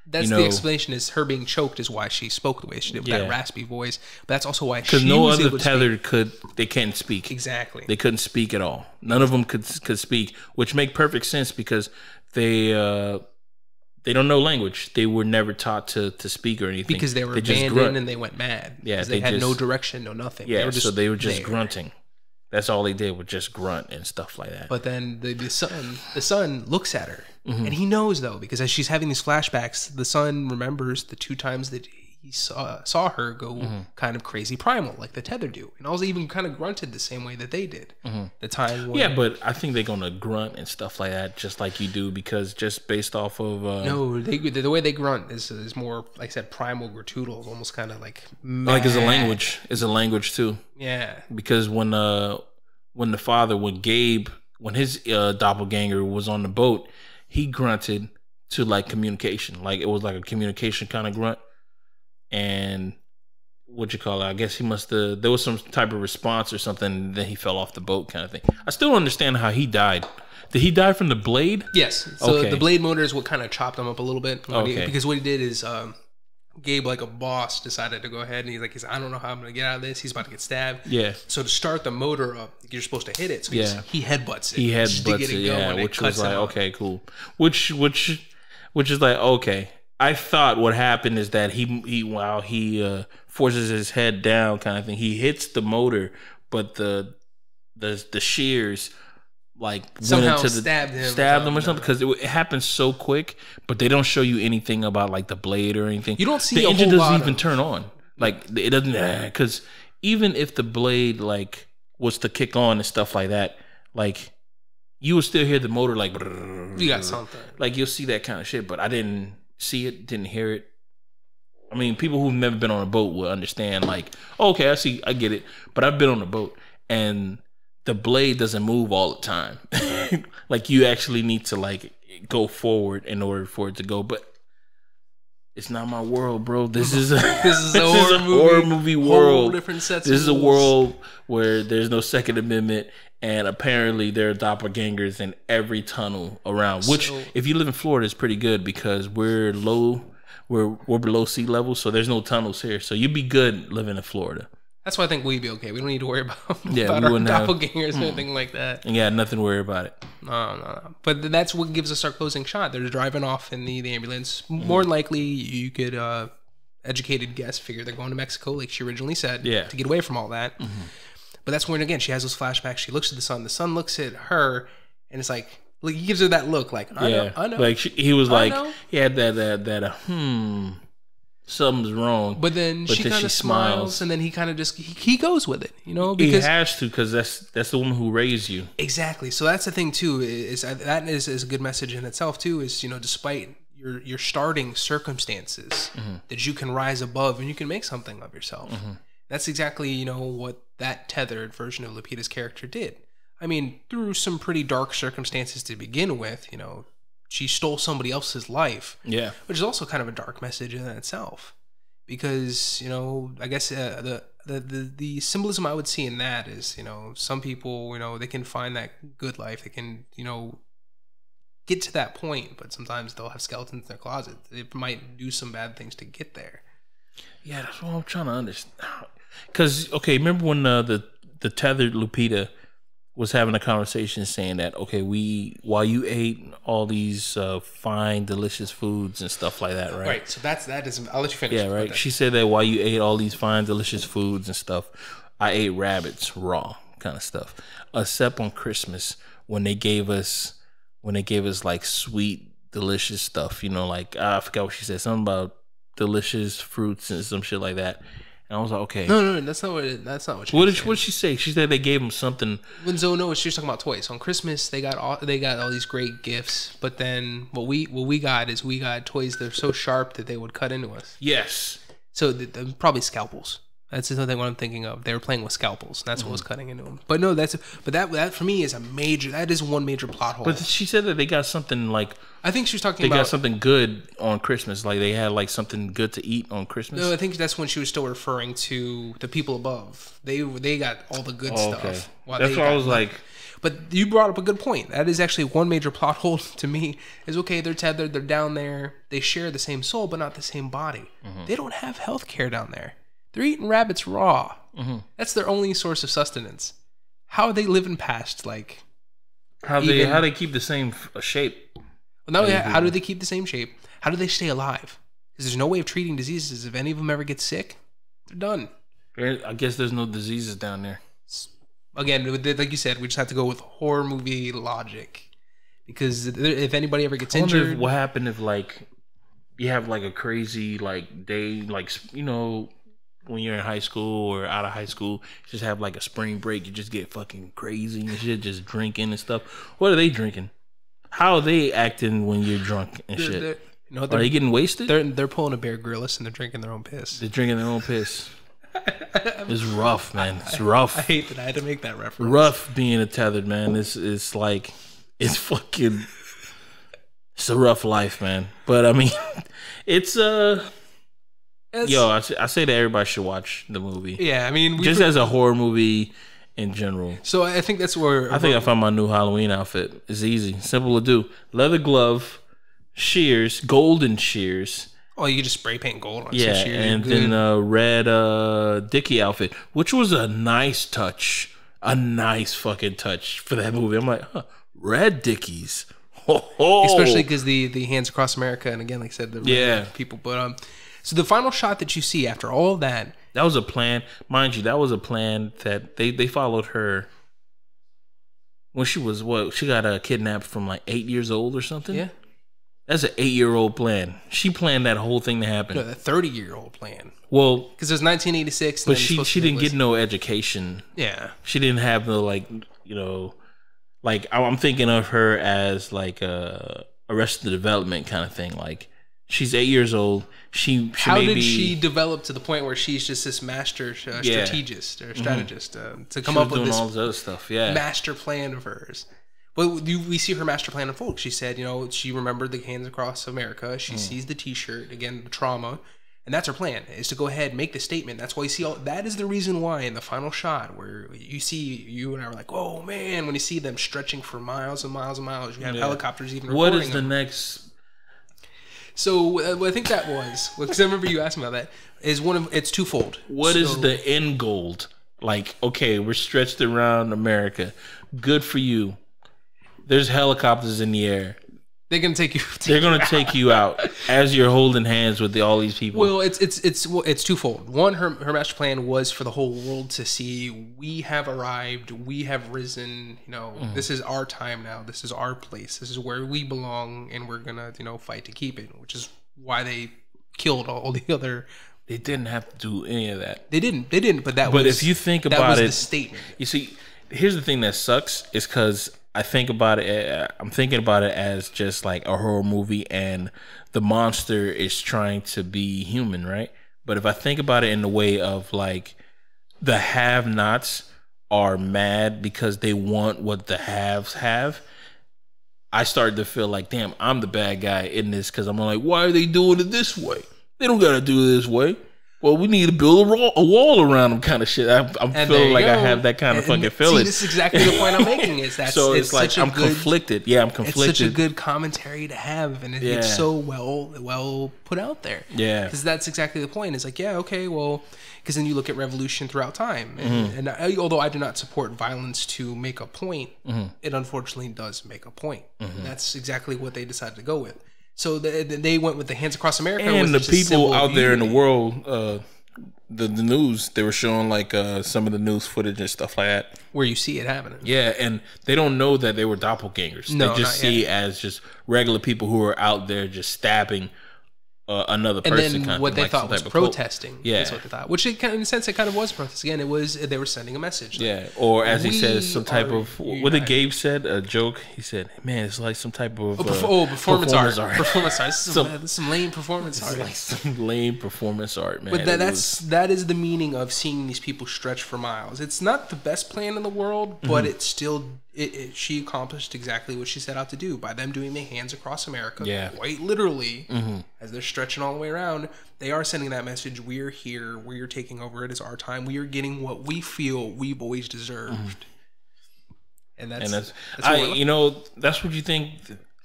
That's the explanation, is her being choked is why she spoke the way she did with that raspy voice. But that's also why she was
no other
able to
Tethered they can't speak.
Exactly.
They couldn't speak at all. None of them could speak, which make perfect sense because they don't know language. They were never taught to speak or anything.
Because they were abandoned and they went mad.
Yeah,
because they had no direction, no nothing.
Yeah, so they were just grunting. That's all they did, was just grunt and stuff like that.
But then the son looks at her, and he knows, though, because as she's having these flashbacks, the son remembers the 2 times that he saw her go kind of crazy primal, like the Tethered do, and also even kind of grunted the same way that they did. The time when,
but I think they're gonna grunt and stuff like that, just like you do, because just based off of
the way they grunt is more, like I said, primal, gratuitous, almost kind of like mad.
Like it's a language too.
Yeah,
because when Gabe, when his doppelganger was on the boat, he grunted to like communication, like it was like a communication kind of grunt. And I guess he must have, there was some type of response or something, and then he fell off the boat kind of thing. I still don't understand how he died. Did he die from the blade?
Yes. So the blade motor is what kind of chopped him up a little bit. Because what he did is Gabe, like a boss, decided to go ahead and he's like, I don't know how I'm gonna get out of this. He's about to get stabbed.
Yeah.
So to start the motor up, you're supposed to hit it. So he headbutts it.
He headbutts it. Yeah, which was like, okay, cool. Which is like, okay. I thought what happened is that he while he forces his head down, kind of thing, he hits the motor, but the shears like
somehow
went into stabbed him or something, because it happens so quick. But they don't show you anything about like the blade or anything.
You don't see
the engine doesn't even turn on. Like it doesn't, because even if the blade like was to kick on and stuff like that, like you would still hear the motor like.
You got something.
Like you'll see that kind of shit, but I didn't see it, didn't hear it. I mean, people who've never been on a boat will understand. Like, okay, I get it. But I've been on a boat and the blade doesn't move all the time. Like you actually need to like go forward in order for it to go. But it's not my world, bro. This is a horror movie world. Whole different sets. This is a world where there's no Second Amendment, and apparently there are doppelgangers in every tunnel around. Which, if you live in Florida, is pretty good because we're below sea level, so there's no tunnels here. So you'd be good living in Florida. That's why I think we'd be okay. We don't need to worry about, about our doppelgangers or anything like that. Yeah, nothing to worry about it.
No. But that's what gives us our closing shot. They're driving off in the ambulance. More than likely, you could, educated guess, figure they're going to Mexico, like she originally said, to get away from all that. But that's when, again, she has those flashbacks. She looks at the sun. The sun looks at her, and it's like he gives her that look, like, I know.
Like, he was like, he had that something's wrong.
But then she kind of smiles, and then he kind of just he goes with it, because
he has to, because that's the woman who raised you.
Exactly. So that's the thing too. Is a good message in itself too. Is despite your starting circumstances, that you can rise above and you can make something of yourself. That's exactly what that Tethered version of Lupita's character did. I mean, through some pretty dark circumstances to begin with, she stole somebody else's life. Yeah. Which is also kind of a dark message in itself. Because, I guess the symbolism I would see in that is, some people, they can find that good life. They can, get to that point, but sometimes they'll have skeletons in their closet. They might do some bad things to get there.
Yeah, that's what I'm trying to understand. Because, okay, remember when the Tethered Lupita was having a conversation saying that, okay, while you ate all these fine, delicious foods and stuff like that, right? Right.
So that is. I'll let you finish.
Yeah, right. She said that while you ate all these fine, delicious foods and stuff, I ate rabbits raw, kind of stuff. Except on Christmas when they gave us like sweet, delicious stuff. Like I forgot what she said. Something about delicious fruits and some shit like that. And I was like, okay.
No, that's not what she
said. What did she say? She said they gave him something.
No, she was talking about toys. On Christmas, they got all these great gifts, but then what we got is we got toys that are so sharp that they would cut into us.
Yes.
So probably scalpels. That's something what I'm thinking of. They were playing with scalpels. That's what was cutting into them. But no, that for me is one major plot hole.
But she said that they got something like.
I think she was talking about.
They got something good on Christmas. Like they had like something good to eat on Christmas.
No, I think that's when she was still referring to the people above. They got all the good stuff.
Okay. That's what I was like.
But you brought up a good point. That is actually one major plot hole to me. Is okay, they're tethered. They're down there. They share the same soul, but not the same body. They don't have health care down there. They're eating rabbits raw. That's their only source of sustenance. How are they living past like?
How they keep the same shape?
Well, how do they keep the same shape? How do they stay alive? Because there's no way of treating diseases. If any of them ever get sick, they're done.
I guess there's no diseases down there.
Again, like you said, we just have to go with horror movie logic. Because if anybody ever gets injured,
what happened if like you have like a crazy like day, like when you're in high school or out of high school, just have like a spring break, you just get fucking crazy and shit, just drinking and stuff. What are they drinking? How are they acting when you're drunk and shit? Are they getting wasted?
They're pulling a Bear Grylls and they're drinking their own piss.
They're drinking their own piss. It's rough, man. It's rough.
I hate that I had to make that reference.
Rough being a Tethered, man. It's like it's a rough life, man. But I mean, it's I say that everybody should watch the movie.
Yeah, I mean,
just as a horror movie in general.
So I think that's where
I found my new Halloween outfit. It's easy, simple to do. Leather glove, shears, golden shears,
Oh, you just spray paint gold on.
Yeah, and then red Dickie outfit, which was a nice touch, a nice fucking touch for that movie. I'm like, huh, red Dickies,
especially because the Hands Across America, and again, like I said, the people. But so the final shot that you see after all of that,
that was a plan, mind you. That was a plan that they followed her when she was she got kidnapped from like 8 years old or something.
Yeah.
That's an 8-year-old plan. She planned that whole thing to happen.
No, the 30-year-old plan.
Well,
because it was 1986.
But she didn't get no education.
Yeah.
She didn't have no like I'm thinking of her as like Arrested Development kind of thing. Like she's 8 years old. How did she develop to the point where she's just this master strategist to come up with this all this other stuff? Yeah.
Master plan of hers. But we see her master plan unfold. She said, she remembered the Hands Across America. She sees the T-shirt, again, the trauma. And that's her plan, is to go ahead and make the statement. That's why you see that is the reason why in the final shot where you and I were like, oh, man, when you see them stretching for miles and miles and miles. You have helicopters even recording them.
What is the next?
So I think that was, because I remember you asked me about that, it's twofold.
What is the end goal? Like, okay, we're stretched around America. Good for you. There's helicopters in the air.
They're gonna take you.
They're gonna take you out as you're holding hands with all these people.
Well, it's twofold. One, her master plan was for the whole world to see we have arrived, we have risen. This is our time now. This is our place. This is where we belong, and we're gonna fight to keep it. Which is why they killed all the other.
They didn't have to do any of that.
They didn't. But
if you think about it,
the statement.
You see, here's the thing that sucks is because I think about it. I'm thinking about it as just like a horror movie, and the monster is trying to be human, right? But if I think about it in the way of like the have-nots are mad because they want what the haves have, I started to feel like, damn, I'm the bad guy in this because I'm like, why are they doing it this way? They don't gotta do it this way. Well, we need to build a wall around them, kind of shit. I'm feeling like I have that kind of fucking feeling.
See, this is exactly the point I'm making. Is that
so it's like I'm conflicted. Yeah, I'm conflicted.
It's such a good commentary to have, and it's so well put out there.
Yeah,
because that's exactly the point. It's like, yeah, okay, well, because then you look at revolution throughout time, and although I do not support violence to make a point, it unfortunately does make a point. And that's exactly what they decided to go with. So they went with the Hands Across America,
and the people out there in the world, the news, they were showing like some of the news footage and stuff like that,
where you see it happening.
Yeah, and they don't know that they were doppelgangers. No, they just see as just regular people who are out there just stabbing another person.
And then what they thought was protesting. Yeah, that's what they thought. Which, in a sense, it kind of was protest. Again, they were sending a message.
Yeah, or as he says, some type of what did Gabe said, a joke. He said, "Man, it's like some type of
performance art. Performance art. This is some lame performance art.
Like some lame performance art, man."
But that is the meaning of seeing these people stretch for miles. It's not the best plan in the world, but it's still. She accomplished exactly what she set out to do by them doing the Hands Across America. Yeah. Quite literally, as they're stretching all the way around, they are sending that message: we're here, we're taking over. It is our time. We are getting what we feel we've always deserved. And that's
what you think.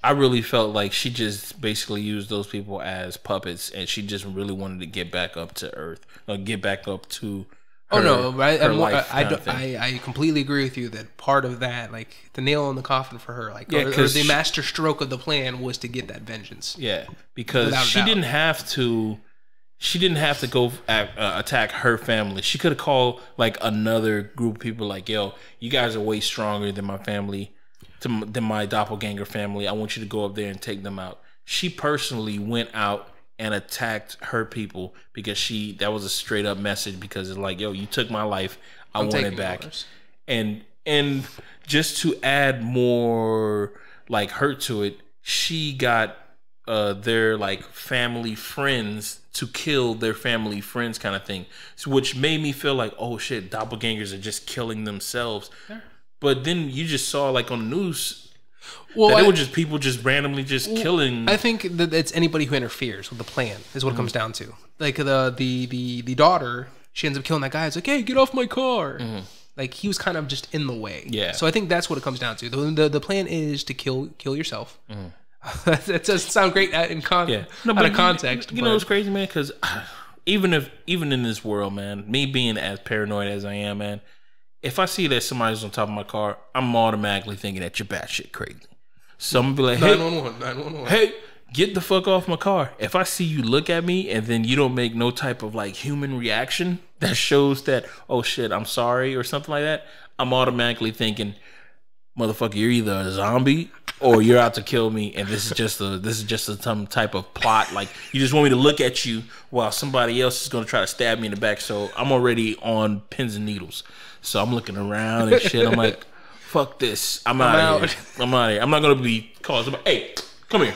I really felt like she just basically used those people as puppets, and she just really wanted to get back up to Earth, or get back up to.
I completely agree with you that part of that, like the nail in the coffin for her, like or the master stroke of the plan was to get that vengeance.
Yeah, because she didn't have to go attack her family. She could have called like another group of people, like, yo, you guys are way stronger than my family, than my doppelganger family. I want you to go up there and take them out. She personally went out and attacked her people because that was a straight up message, because it's like, yo, you took my life, I want it back. And just to add more like hurt to it, she got their like family friends to kill their family friends kind of thing, which made me feel like, oh shit, doppelgangers are just killing themselves. Yeah. But then you just saw like on the news, they were just people just randomly just killing.
I think that it's anybody who interferes with the plan is what it comes down to. Like the daughter, she ends up killing that guy. It's like, hey, get off my car. Like he was kind of just in the way. Yeah. So I think that's what it comes down to. The plan is to kill yourself. That doesn't sound great out of context.
You know what's crazy, man? Because even in this world, man, me being as paranoid as I am, man, if I see that somebody's on top of my car, I'm automatically thinking that you're batshit crazy. So I'm gonna be like, hey, 911. Hey, get the fuck off my car. If I see you look at me and then you don't make no type of like human reaction that shows that, oh shit, I'm sorry or something like that, I'm automatically thinking, motherfucker, you're either a zombie or you're out to kill me, and this is just some type of plot. Like, you just want me to look at you while somebody else is gonna try to stab me in the back. So I'm already on pins and needles. So I'm looking around and shit. I'm like, fuck this. I'm out of here. I'm out of here. I'm not gonna be called. Hey, come here.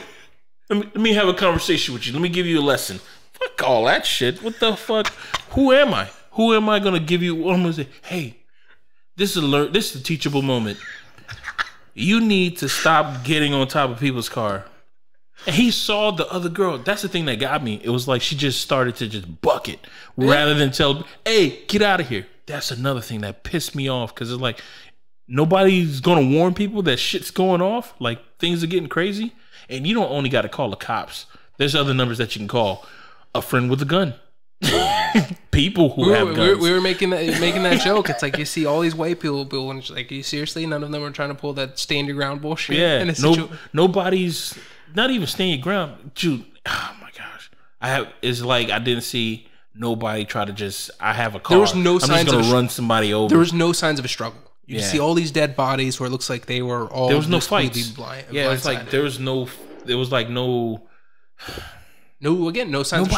Let me have a conversation with you. Let me give you a lesson. Fuck all that shit. What the fuck? Who am I? Who am I gonna give you? I'm gonna say, hey, this is a teachable moment. You need to stop getting on top of people's car. And he saw the other girl. That's the thing that got me. It was like she just started to just bucket rather than tell, hey, get out of here. That's another thing that pissed me off, because it's like nobody's going to warn people that shit's going off. Like, things are getting crazy. And you don't only got to call the cops. There's other numbers that you can call. A friend with a gun. People who have guns.
We were making that joke. It's like, you see all these white people, and it's like, you seriously, none of them are trying to pull that stand your ground bullshit.
Yeah, nobody's not even stand your ground. Dude, oh my gosh, it's like I didn't see nobody try to just. I have a car.
There was no signs.
I'm just gonna run somebody over.
There was no signs of a struggle. You see all these dead bodies where it looks like they were all.
There was no fights. It's like there was no. There was like no.
No signs. No signs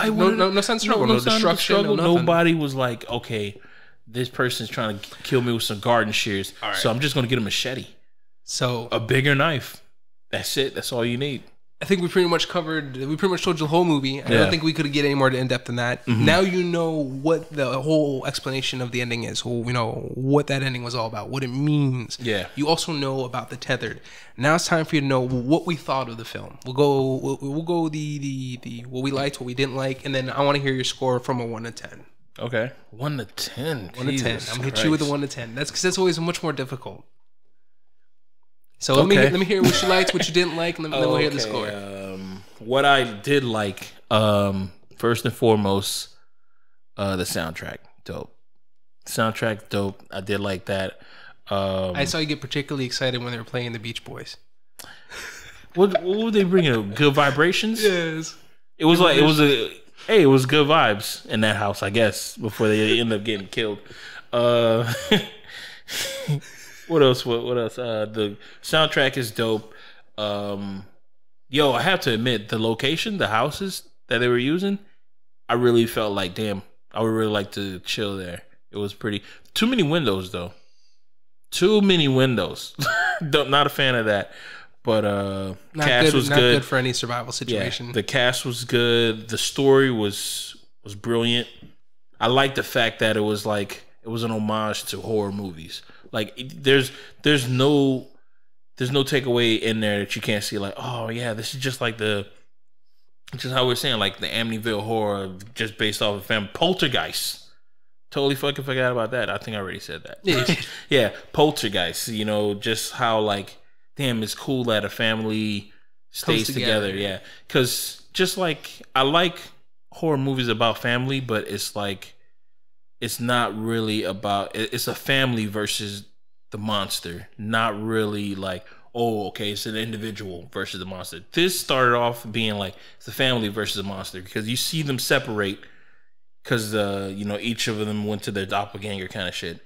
of struggle. No destruction.
Nobody was like, okay, this person's trying to kill me with some garden shears, so I'm just gonna get a machete.
So
a bigger knife. That's it. That's all you need.
I think we pretty much told you the whole movie. I don't think we could get any more in depth than that. Mm-hmm. Now you know what the whole explanation of the ending is. You know what that ending was all about, what it means.
Yeah.
You also know about the Tethered. Now it's time for you to know what we thought of the film. We'll go the what we liked, what we didn't like, and then I want to hear your score from a 1 to 10.
Okay. 1 to 10.
1 to 10. I'm gonna hit you with a 1 to 10. That's because that's always much more difficult. So let me hear what you liked, what you didn't like, and then we'll hear the score.
What I did like, first and foremost, the soundtrack, dope. Soundtrack, dope. I did like that.
I saw you get particularly excited when they were playing the Beach Boys.
What were they bringing? Good vibrations?
Yes.
It was like it was good vibes in that house, I guess, before they ended up getting killed. What else? The soundtrack is dope. I have to admit, the location, the houses that they were using, I really felt like, damn, I would really like to chill there. It was pretty. Too many windows, though. Too many windows. Not a fan of that. But cast was good. Not
good for any survival situation.
Yeah, the cast was good. The story was brilliant. I like the fact that it was an homage to horror movies. Like, there's no takeaway in there that you can't see. Like, oh yeah, this is just like just how we're saying, like the Amityville horror, just based off of family. Poltergeist. Totally fucking forgot about that. I think I already said that.
Yeah,
yeah, Poltergeist. You know, just how like, damn, it's cool that a family stays together. Yeah, because just like I like horror movies about family, but it's like, it's not really about, it's a family versus the monster. Not really like, oh, okay, it's an individual versus the monster. This started off being like, it's a family versus a monster, because you see them separate because, each of them went to their doppelganger kind of shit.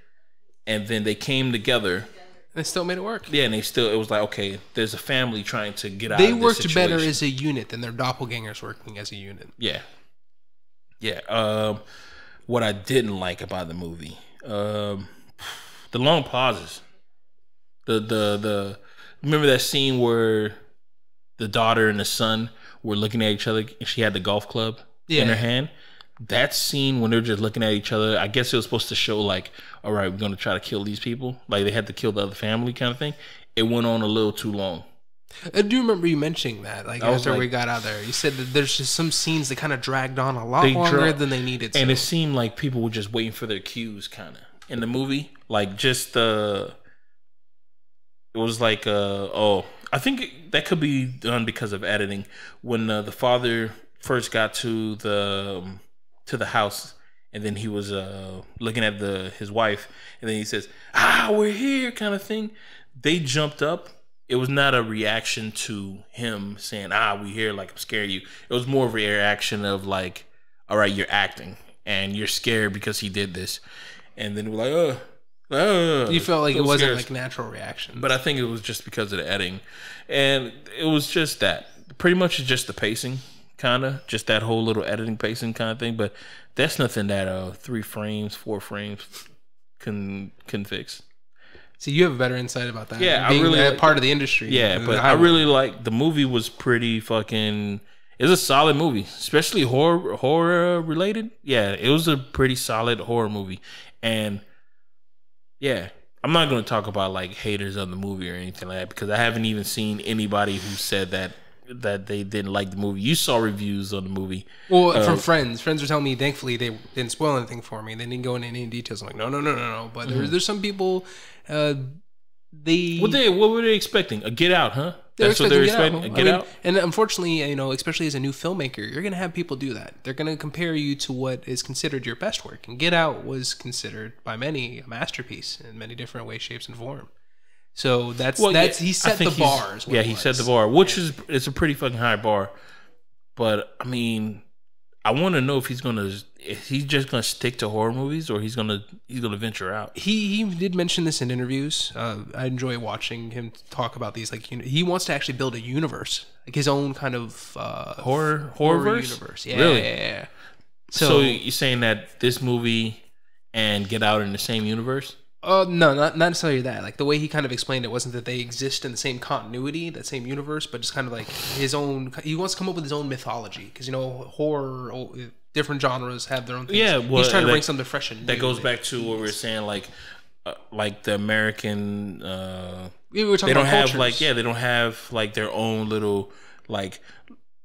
And then they came together.
They still made it work.
Yeah, and it was like, okay, there's a family trying to get out of this situation. They worked
better as a unit than their doppelgangers working as a unit.
Yeah. Yeah. What I didn't like about the movie, the long pauses. The remember that scene where the daughter and the son were looking at each other and she had the golf club in her hand? That scene when they're just looking at each other, I guess it was supposed to show like, all right, we're going to try to kill these people. Like, they had to kill the other family kind of thing. It went on a little too long.
I do remember you mentioning that. Like, after we got out there, you said that there's just some scenes that kind of dragged on a lot longer than they needed to.
And it seemed like people were just waiting for their cues, kind of, in the movie. Like, just it was like, I think that could be done because of editing. When the father first got to the house, and then he was looking at his wife, and then he says, we're here, kind of thing. They jumped up. It was not a reaction to him saying, we here, like, I'm scared of you. It was more of a reaction of like, all right, you're acting and you're scared because he did this. And then we're like,
you felt like it wasn't like natural reaction.
But I think it was just because of the editing. And it was just that. Pretty much just the pacing, kind of. Just that whole little editing pacing kind of thing. But that's nothing that 3 frames, 4 frames can fix.
See, you have a better insight about that.
Yeah,
being
I really
part of the industry.
Yeah, but I really like the movie. Was pretty fucking. It's a solid movie, especially horror related. Yeah, it was a pretty solid horror movie, and yeah, I'm not going to talk about like haters of the movie or anything like that because I haven't even seen anybody who said that they didn't like the movie. You saw reviews on the movie.
Well, from friends. Friends were telling me, thankfully, they didn't spoil anything for me. They didn't go into any details. I'm like, no. But there's some people, what were they expecting? A Get Out, huh?
That's what they're expecting? A Get Out?
And unfortunately, especially as a new filmmaker, you're going to have people do that. They're going to compare you to what is considered your best work. And Get Out was considered by many a masterpiece in many different ways, shapes, and form. So he set the bar.
He set the bar, which it's a pretty fucking high bar. But I mean, I want to know if he's just gonna stick to horror movies or he's gonna venture out.
He did mention this in interviews. I enjoy watching him talk about these. Like, he wants to actually build a universe, like his own kind of
horror
universe. Yeah,
really?
Yeah.
So you're saying that this movie and Get Out in the same universe?
No, not necessarily that. Like, the way he kind of explained it wasn't that they exist in the same continuity, that same universe, but just kind of like his own. He wants to come up with his own mythology because horror, different genres have their own things.
Yeah, well,
he's trying to bring something fresh and new.
That goes back to what we were saying, like the American.
We were talking about cultures.
They don't have like their own little like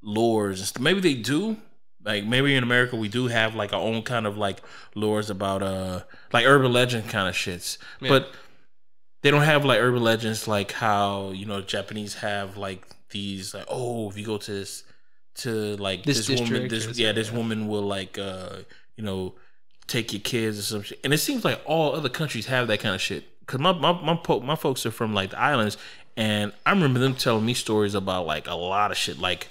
lores and stuff. Maybe they do. Like, maybe in America we do have like our own kind of like lores about like urban legend kind of shits, but they don't have like urban legends like how Japanese have like these like, if you go to this woman will like take your kids or some shit, and it seems like all other countries have that kind of shit. Cause my folks are from like the islands, and I remember them telling me stories about like a lot of shit, like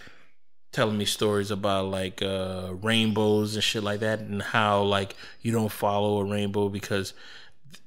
telling me stories about like rainbows and shit like that, and how like you don't follow a rainbow because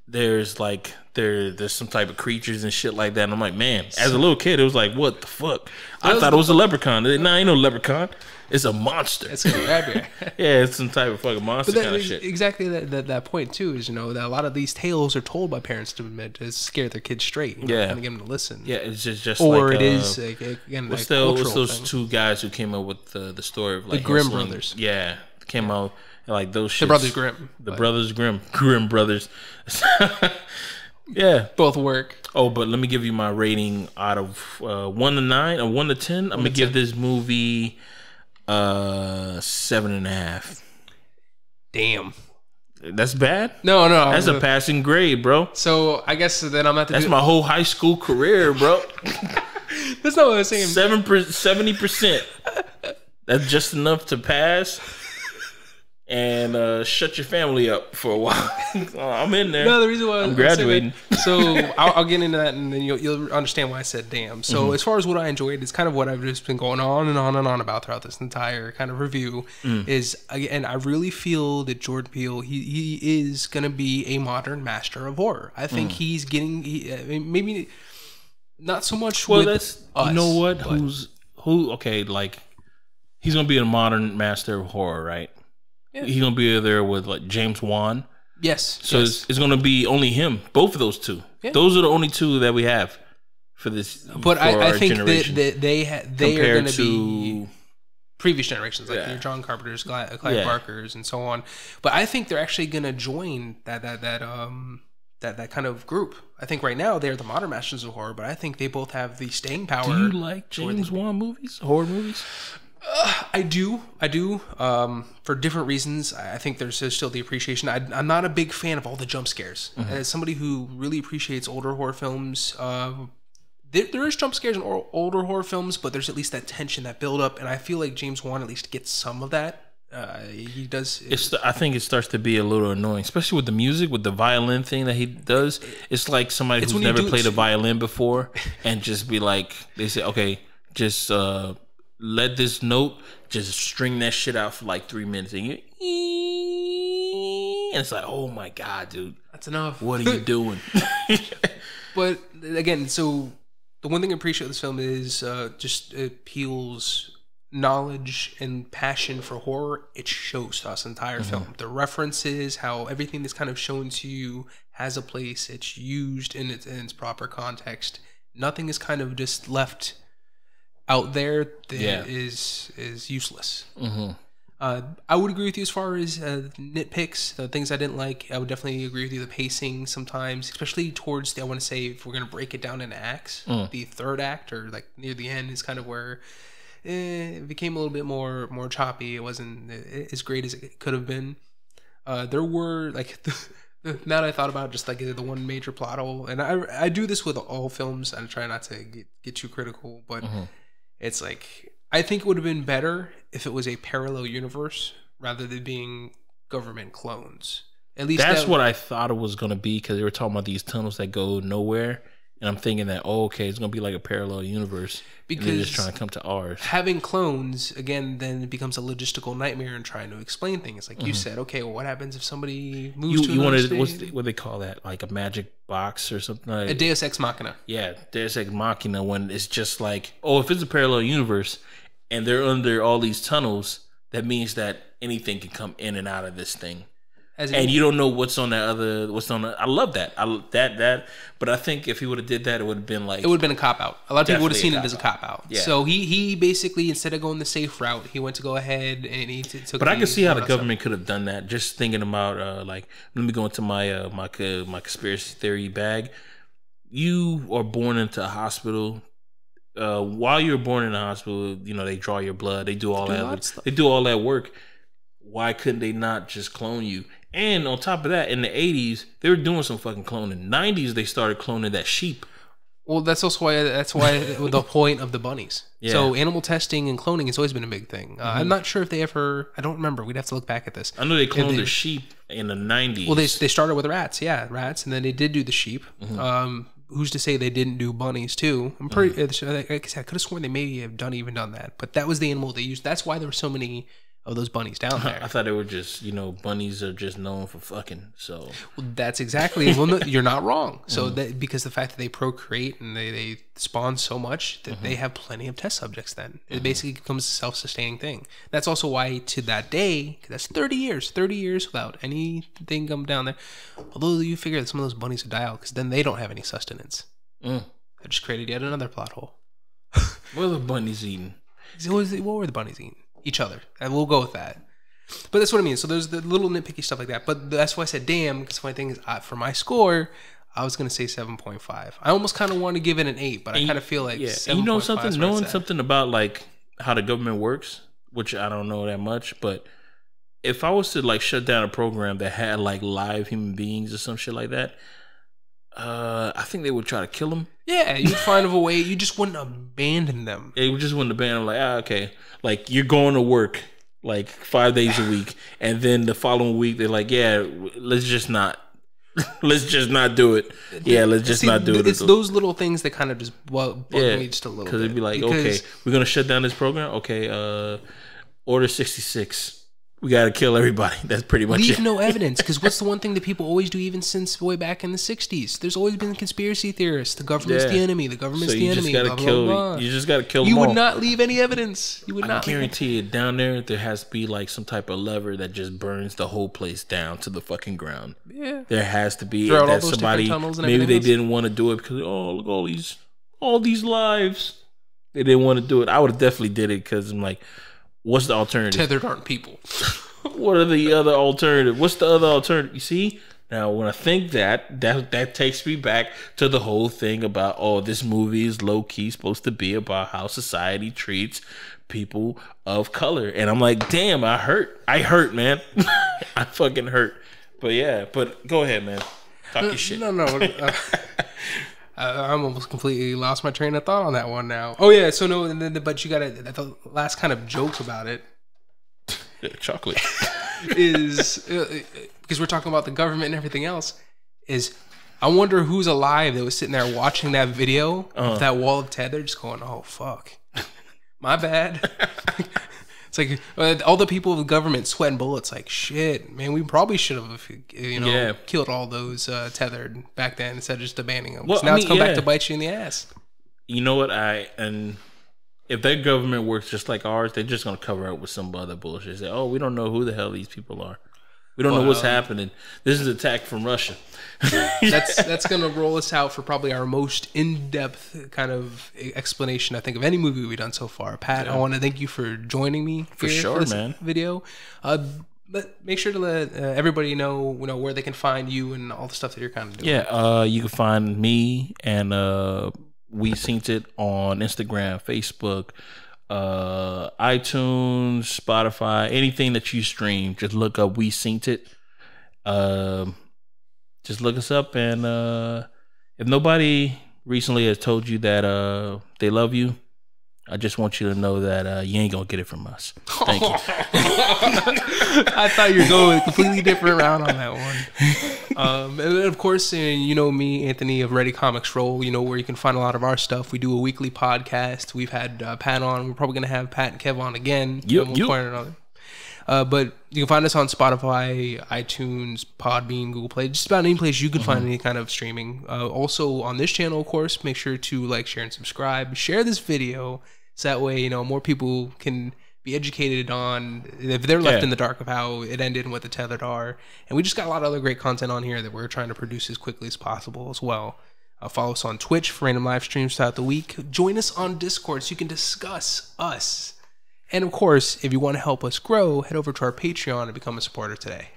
there's like there's some type of creatures and shit like that. And I'm like, man, as a little kid, it was like, what the fuck? I thought it was a leprechaun. Nah, ain't no leprechaun. It's a monster.
It's gonna grab you.
Yeah, it's some type of fucking monster kind of shit.
Exactly that point too is that a lot of these tales are told by parents to scare their kids straight. And get them to listen.
Yeah, it's just
or
like,
it is again.
What's those two guys who came up with the story of like
the Grimm brothers?
Yeah, came out like those shits.
The Brothers Grimm.
The Brothers Grimm brothers. Yeah,
both work.
Oh, but let me give you my rating out of 1 to 9 or 1 to 10. I'm gonna give this movie 7.5.
Damn,
that's bad.
No,
that's a passing grade, bro.
So I guess then I'm at.
That's my whole high school career, bro.
That's not what I was saying.
70%. That's just enough to pass. And shut your family up for a while. I'm in there.
No, the reason why
I'm graduating.
So I'll get into that, and then you'll understand why I said damn. So as far as what I enjoyed, it's kind of what I've just been going on and on and on about throughout this entire kind of review. Is and I really feel that Jordan Peele he is gonna be a modern master of horror. I think he's getting maybe not so much.
Well,
with
that's
us,
you know what? Who? Okay, like he's gonna be a modern master of horror, right? Yeah. He's gonna be there with like James Wan.
Yes.
So it's gonna be only him. Both of those two. Yeah. Those are the only two that we have for this.
But I think that they are gonna be previous generations, like your John Carpenter's, Clive Barker's, and so on. But I think they're actually gonna join that kind of group. I think right now they're the modern masters of horror, but I think they both have the staying power.
Do you like James Wan movies, horror movies?
I do. For different reasons. I think there's still the appreciation. I'm not a big fan of all the jump scares. As somebody who really appreciates older horror films, there is jump scares in older horror films, but there's at least that tension, that build up, and I feel like James Wan at least gets some of that. He does.
I think it starts to be a little annoying, especially with the music, with the violin thing that he does. It's like somebody who's never played a violin before, and just be like, they say, okay, just let this note just string that shit out for like 3 minutes, and it's like, oh my god, dude,
that's enough.
What are you doing?
But again, so the one thing I appreciate with this film is just Peele's knowledge and passion for horror. It shows to us the entire film. The references, how everything that's kind of shown to you has a place. It's used in its proper context. Nothing is kind of just left out there that is useless. I would agree with you as far as nitpicks, the things I didn't like. I would definitely agree with you. The pacing sometimes, especially towards the, I want to say, if we're going to break it down into acts, the third act or like near the end is kind of where it became a little bit more choppy. It wasn't as great as it could have been. There were like now that I thought about it, just like the one major plot hole, and I do this with all films. I try not to get too critical, but it's like, I think it would have been better if it was a parallel universe rather than being government clones. At least
that's what I thought it was going to be, because they were talking about these tunnels that go nowhere, and I'm thinking that, oh, okay, it's going to be like a parallel universe because they're just trying to come to ours.
Having clones, again, then it becomes a logistical nightmare in trying to explain things. Like you said, okay, well, what happens if somebody moves to another state? What do they call that? Like a magic box or something? Like, a Deus Ex Machina.
Yeah, Deus Ex Machina, when it's just like, oh, if it's a parallel universe and they're under all these tunnels, that means that anything can come in and out of this thing. And you don't know what's on that other. I love that. But I think if he would have did that, it would have been like,
it would have been a cop out. A lot of people would have seen it as a cop out. Yeah. So he basically, instead of going the safe route, he went to go ahead and he took.
But I can see how the government could have done that. Just thinking about like, let me go into my my conspiracy theory bag. You are born into a hospital. While you're born in a hospital, you know, they draw your blood. They do all that. They do all that work. Why couldn't they not just clone you? And on top of that, in the 80s, they were doing some fucking cloning. 90s, they started cloning that sheep.
Well, that's also why the point of the bunnies. Yeah. So animal testing and cloning has always been a big thing. I'm not sure if they ever, I don't remember. We'd have to look back at this.
I know they cloned the sheep in the 90s.
Well, they started with rats, rats, and then they did do the sheep. Who's to say they didn't do bunnies too? I'm pretty. Like I said, I could have sworn they maybe have even done that. But that was the animal they used. That's why there were so many of those bunnies down there.
I thought they were just, bunnies are just known for fucking. So
well, that's exactly. Well, no, you're not wrong. So that, because the fact that they procreate and they spawn so much that they have plenty of test subjects. Then it basically becomes a self-sustaining thing. That's also why to that day, that's 30 years without anything come down there. Although you figure that some of those bunnies would die out because then they don't have any sustenance. That just created yet another plot hole.
What were the bunnies eating?
What were the bunnies eating? Each other, and we'll go with that. But that's what I mean. So there's the little nitpicky stuff like that. But that's why I said damn, because the funny thing is, for my score, I was going to say 7.5. I almost kind of want to give it an 8, but I kind of feel like 7.5
something, knowing something about like how the government works, which I don't know that much, but if I was to like shut down a program that had like live human beings or some shit like that, I think they would try to kill them.
Yeah, you'd find a way. You just wouldn't abandon them.
Yeah, you just wouldn't abandon them. Like, okay. Like, you're going to work like 5 days a week. And then the following week, they're like, yeah, let's just not do it. Yeah, let's just not do it.
It's those little things that kind of just bug me just a little bit.
Because it'd be like, okay, we're going to shut down this program. Okay, Order 66. We got to kill everybody. That's pretty much it.
Leave no evidence, because what's the one thing that people always do, even since way back in the 60s? There's always been conspiracy theorists. The government's the enemy. The government's the enemy.
You just got to kill them all.
You would not leave any evidence. You would not.
I guarantee it. Down there has to be like some type of lever that just burns the whole place down to the fucking ground. Yeah. There has to be that somebody, maybe they didn't want to do it because, look, all these lives. They didn't want to do it. I would have definitely did it because I'm like, what's the alternative?
Tethered aren't people.
What are the other alternative? What's the other alternative? You see? Now, when I think that takes me back to the whole thing about, this movie is low-key supposed to be about how society treats people of color. And I'm like, damn, I hurt, man. I fucking hurt. But yeah, go ahead, man. Talk your shit.
No. I'm almost completely lost my train of thought on that one now. Oh yeah, so no, and then, but you got the last kind of joke about it.
Chocolate
is because we're talking about the government and everything else. Is I wonder who's alive that was sitting there watching that video of that wall of Tethered, just going, "Oh fuck, my bad." It's like all the people of the government sweating bullets. Like shit, man, we probably should have, killed all those Tethered back then instead of just abandoning them. Well, now it's come back to bite you in the ass.
You know what? If their government works just like ours, they're just gonna cover up with some other bullshit. Say, "Oh, we don't know who the hell these people are. We don't know what's happening. This is an attack from Russia."
That's gonna roll us out for probably our most in-depth kind of explanation, I think, of any movie we've done so far. Pat, I want to thank you for joining me for this video. But make sure to let everybody know where they can find you and all the stuff that you're kind of doing.
Yeah, you can find me and We Seent It on Instagram, Facebook, iTunes, Spotify, anything that you stream. Just look up We Seent It. Just look us up, and if nobody recently has told you that they love you, I just want you to know that you ain't gonna get it from us. Thank you.
I thought you were going a completely different route on that one. And then of course, you know me, Anthony of ReadyComicsRoll. You know where you can find a lot of our stuff. We do a weekly podcast. We've had Pat on. We're probably gonna have Pat and Kev on again. At one point or another. But you can find us on Spotify, iTunes, Podbean, Google Play, just about any place you can find any kind of streaming. Also on this channel, of course, make sure to like, share, and subscribe. Share this video so that way more people can be educated on if they're left in the dark of how it ended and what the Tethered are. And we just got a lot of other great content on here that we're trying to produce as quickly as possible as well. Follow us on Twitch for random live streams throughout the week. Join us on Discord so you can discuss us. And of course, if you want to help us grow, head over to our Patreon and become a supporter today.